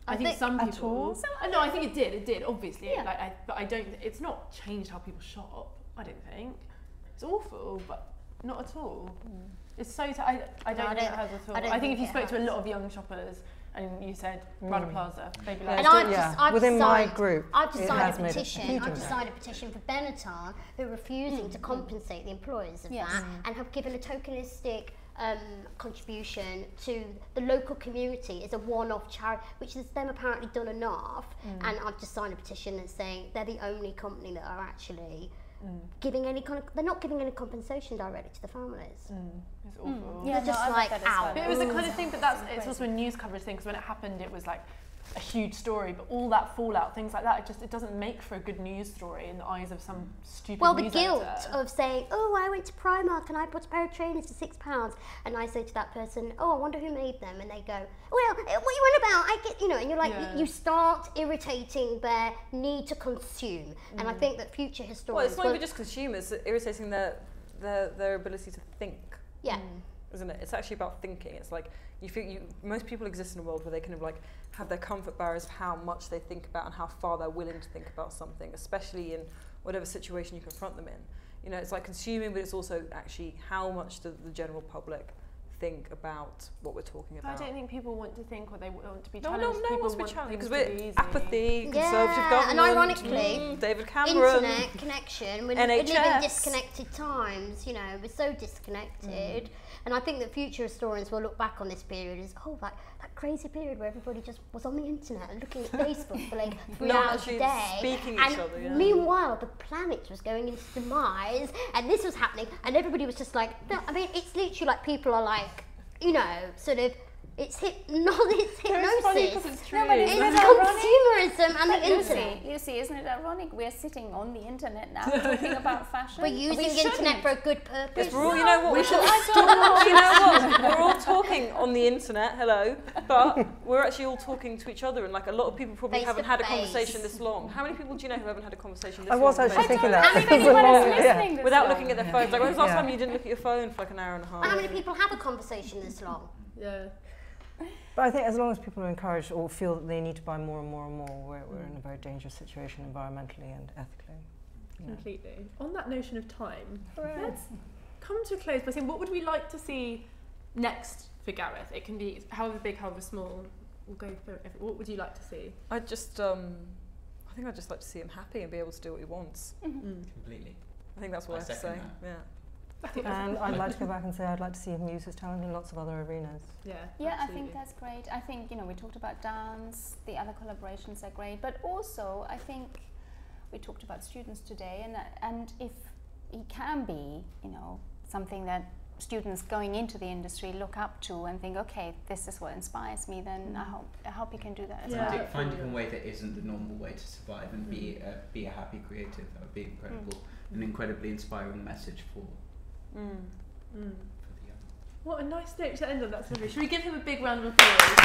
I think some people... No, I think it did, obviously. Yeah. Like, but I don't... It's not changed how people shop, I don't think. It's awful, but not at all. It's so... I don't think it has at all. I think if you spoke to a lot of young shoppers and you said Rana Plaza, they'd be like... And I've my group, I've just signed a petition. I've just signed a petition for Benetton, who are refusing to compensate the employers of that, and have given a tokenistic contribution to the local community as a one-off charity, which has them apparently done enough. And I've just signed a petition that's saying they're the only company that are actually giving any kind of, they're not giving any compensation directly to the families. It's awful. Yeah, just like out. But it was the kind of thing, but it's also a news coverage thing, because when it happened, it was like a huge story, but all that fallout, things like that, it doesn't make for a good news story in the eyes of some stupid news guilt editor. Of saying, oh, I went to Primark and I bought a pair of trainers for £6, and I say to that person, oh, I wonder who made them, and they go, well, what are you on about? I get, and you're like, you start irritating their need to consume, and I think that future historians... Well, it's not even just consumers, it's irritating their ability to think. Yeah. Isn't it? It's actually about thinking. It's like most people exist in a world where they kind of like have their comfort barriers of how much they think about and how far they're willing to think about something, especially in whatever situation you confront them in. It's like consuming, but it's also actually how much the general public think about what we're talking about. I don't think people want to think or they want to be No, challenged. no People one wants to be want challenged because things to we're be easy. apathy, conservative government. And ironically, David Cameron, internet connection. We NHS. live in disconnected times. You know, we're so disconnected. And I think that future historians will look back on this period as, oh, that crazy period where everybody just was on the internet and looking at Facebook for like 3 Not hours a actually day. speaking And each other, yeah. meanwhile, the planet was going into demise, and this was happening, and everybody was just like, no, I mean, it's literally like people are like, you know, sort of, it's hypnosis. It's funny because it's true. No, but It's isn't it ironic? consumerism and the internet. Lucy, isn't it ironic? We're sitting on the internet now talking about fashion. We're using the internet for a good purpose. yes, we're all, you know what? We should. You know what? We're all talking on the internet. Hello, but we're actually all talking to each other, and like a lot of people probably Face haven't to had a face. conversation this long. How many people do you know who haven't had a conversation this I long? was actually thinking that. How many people are listening this Without long? looking at their phones. Like when was the last Yeah. time you didn't look at your phone for like an hour and a half? How many people have a conversation this long? Yeah. But I think as long as people are encouraged or feel that they need to buy more and more and more, we're in a very dangerous situation environmentally and ethically. Yeah. Completely. On that notion of time, let's come to a close by saying what would we like to see next for Gareth? It can be however big, however small. We'll go for it. What would you like to see? I think I'd just like to see him happy and be able to do what he wants. Completely. I think that's what I have to say. second that. Yeah. And I'd like to go back and say I'd like to see him use his talent in lots of other arenas. Yeah. Yeah, I absolutely. think that's great. I think, you know, we talked about dance, the other collaborations are great, but also I think we talked about students today, and if he can be, you know, something that students going into the industry look up to and think, okay, this is what inspires me, then I hope he can do that as well. Finding a way that isn't the normal way to survive and be a happy creative. That would be incredible. An incredibly inspiring message for the young. What a nice note to end on. That's lovely. Should we give him a big round of applause?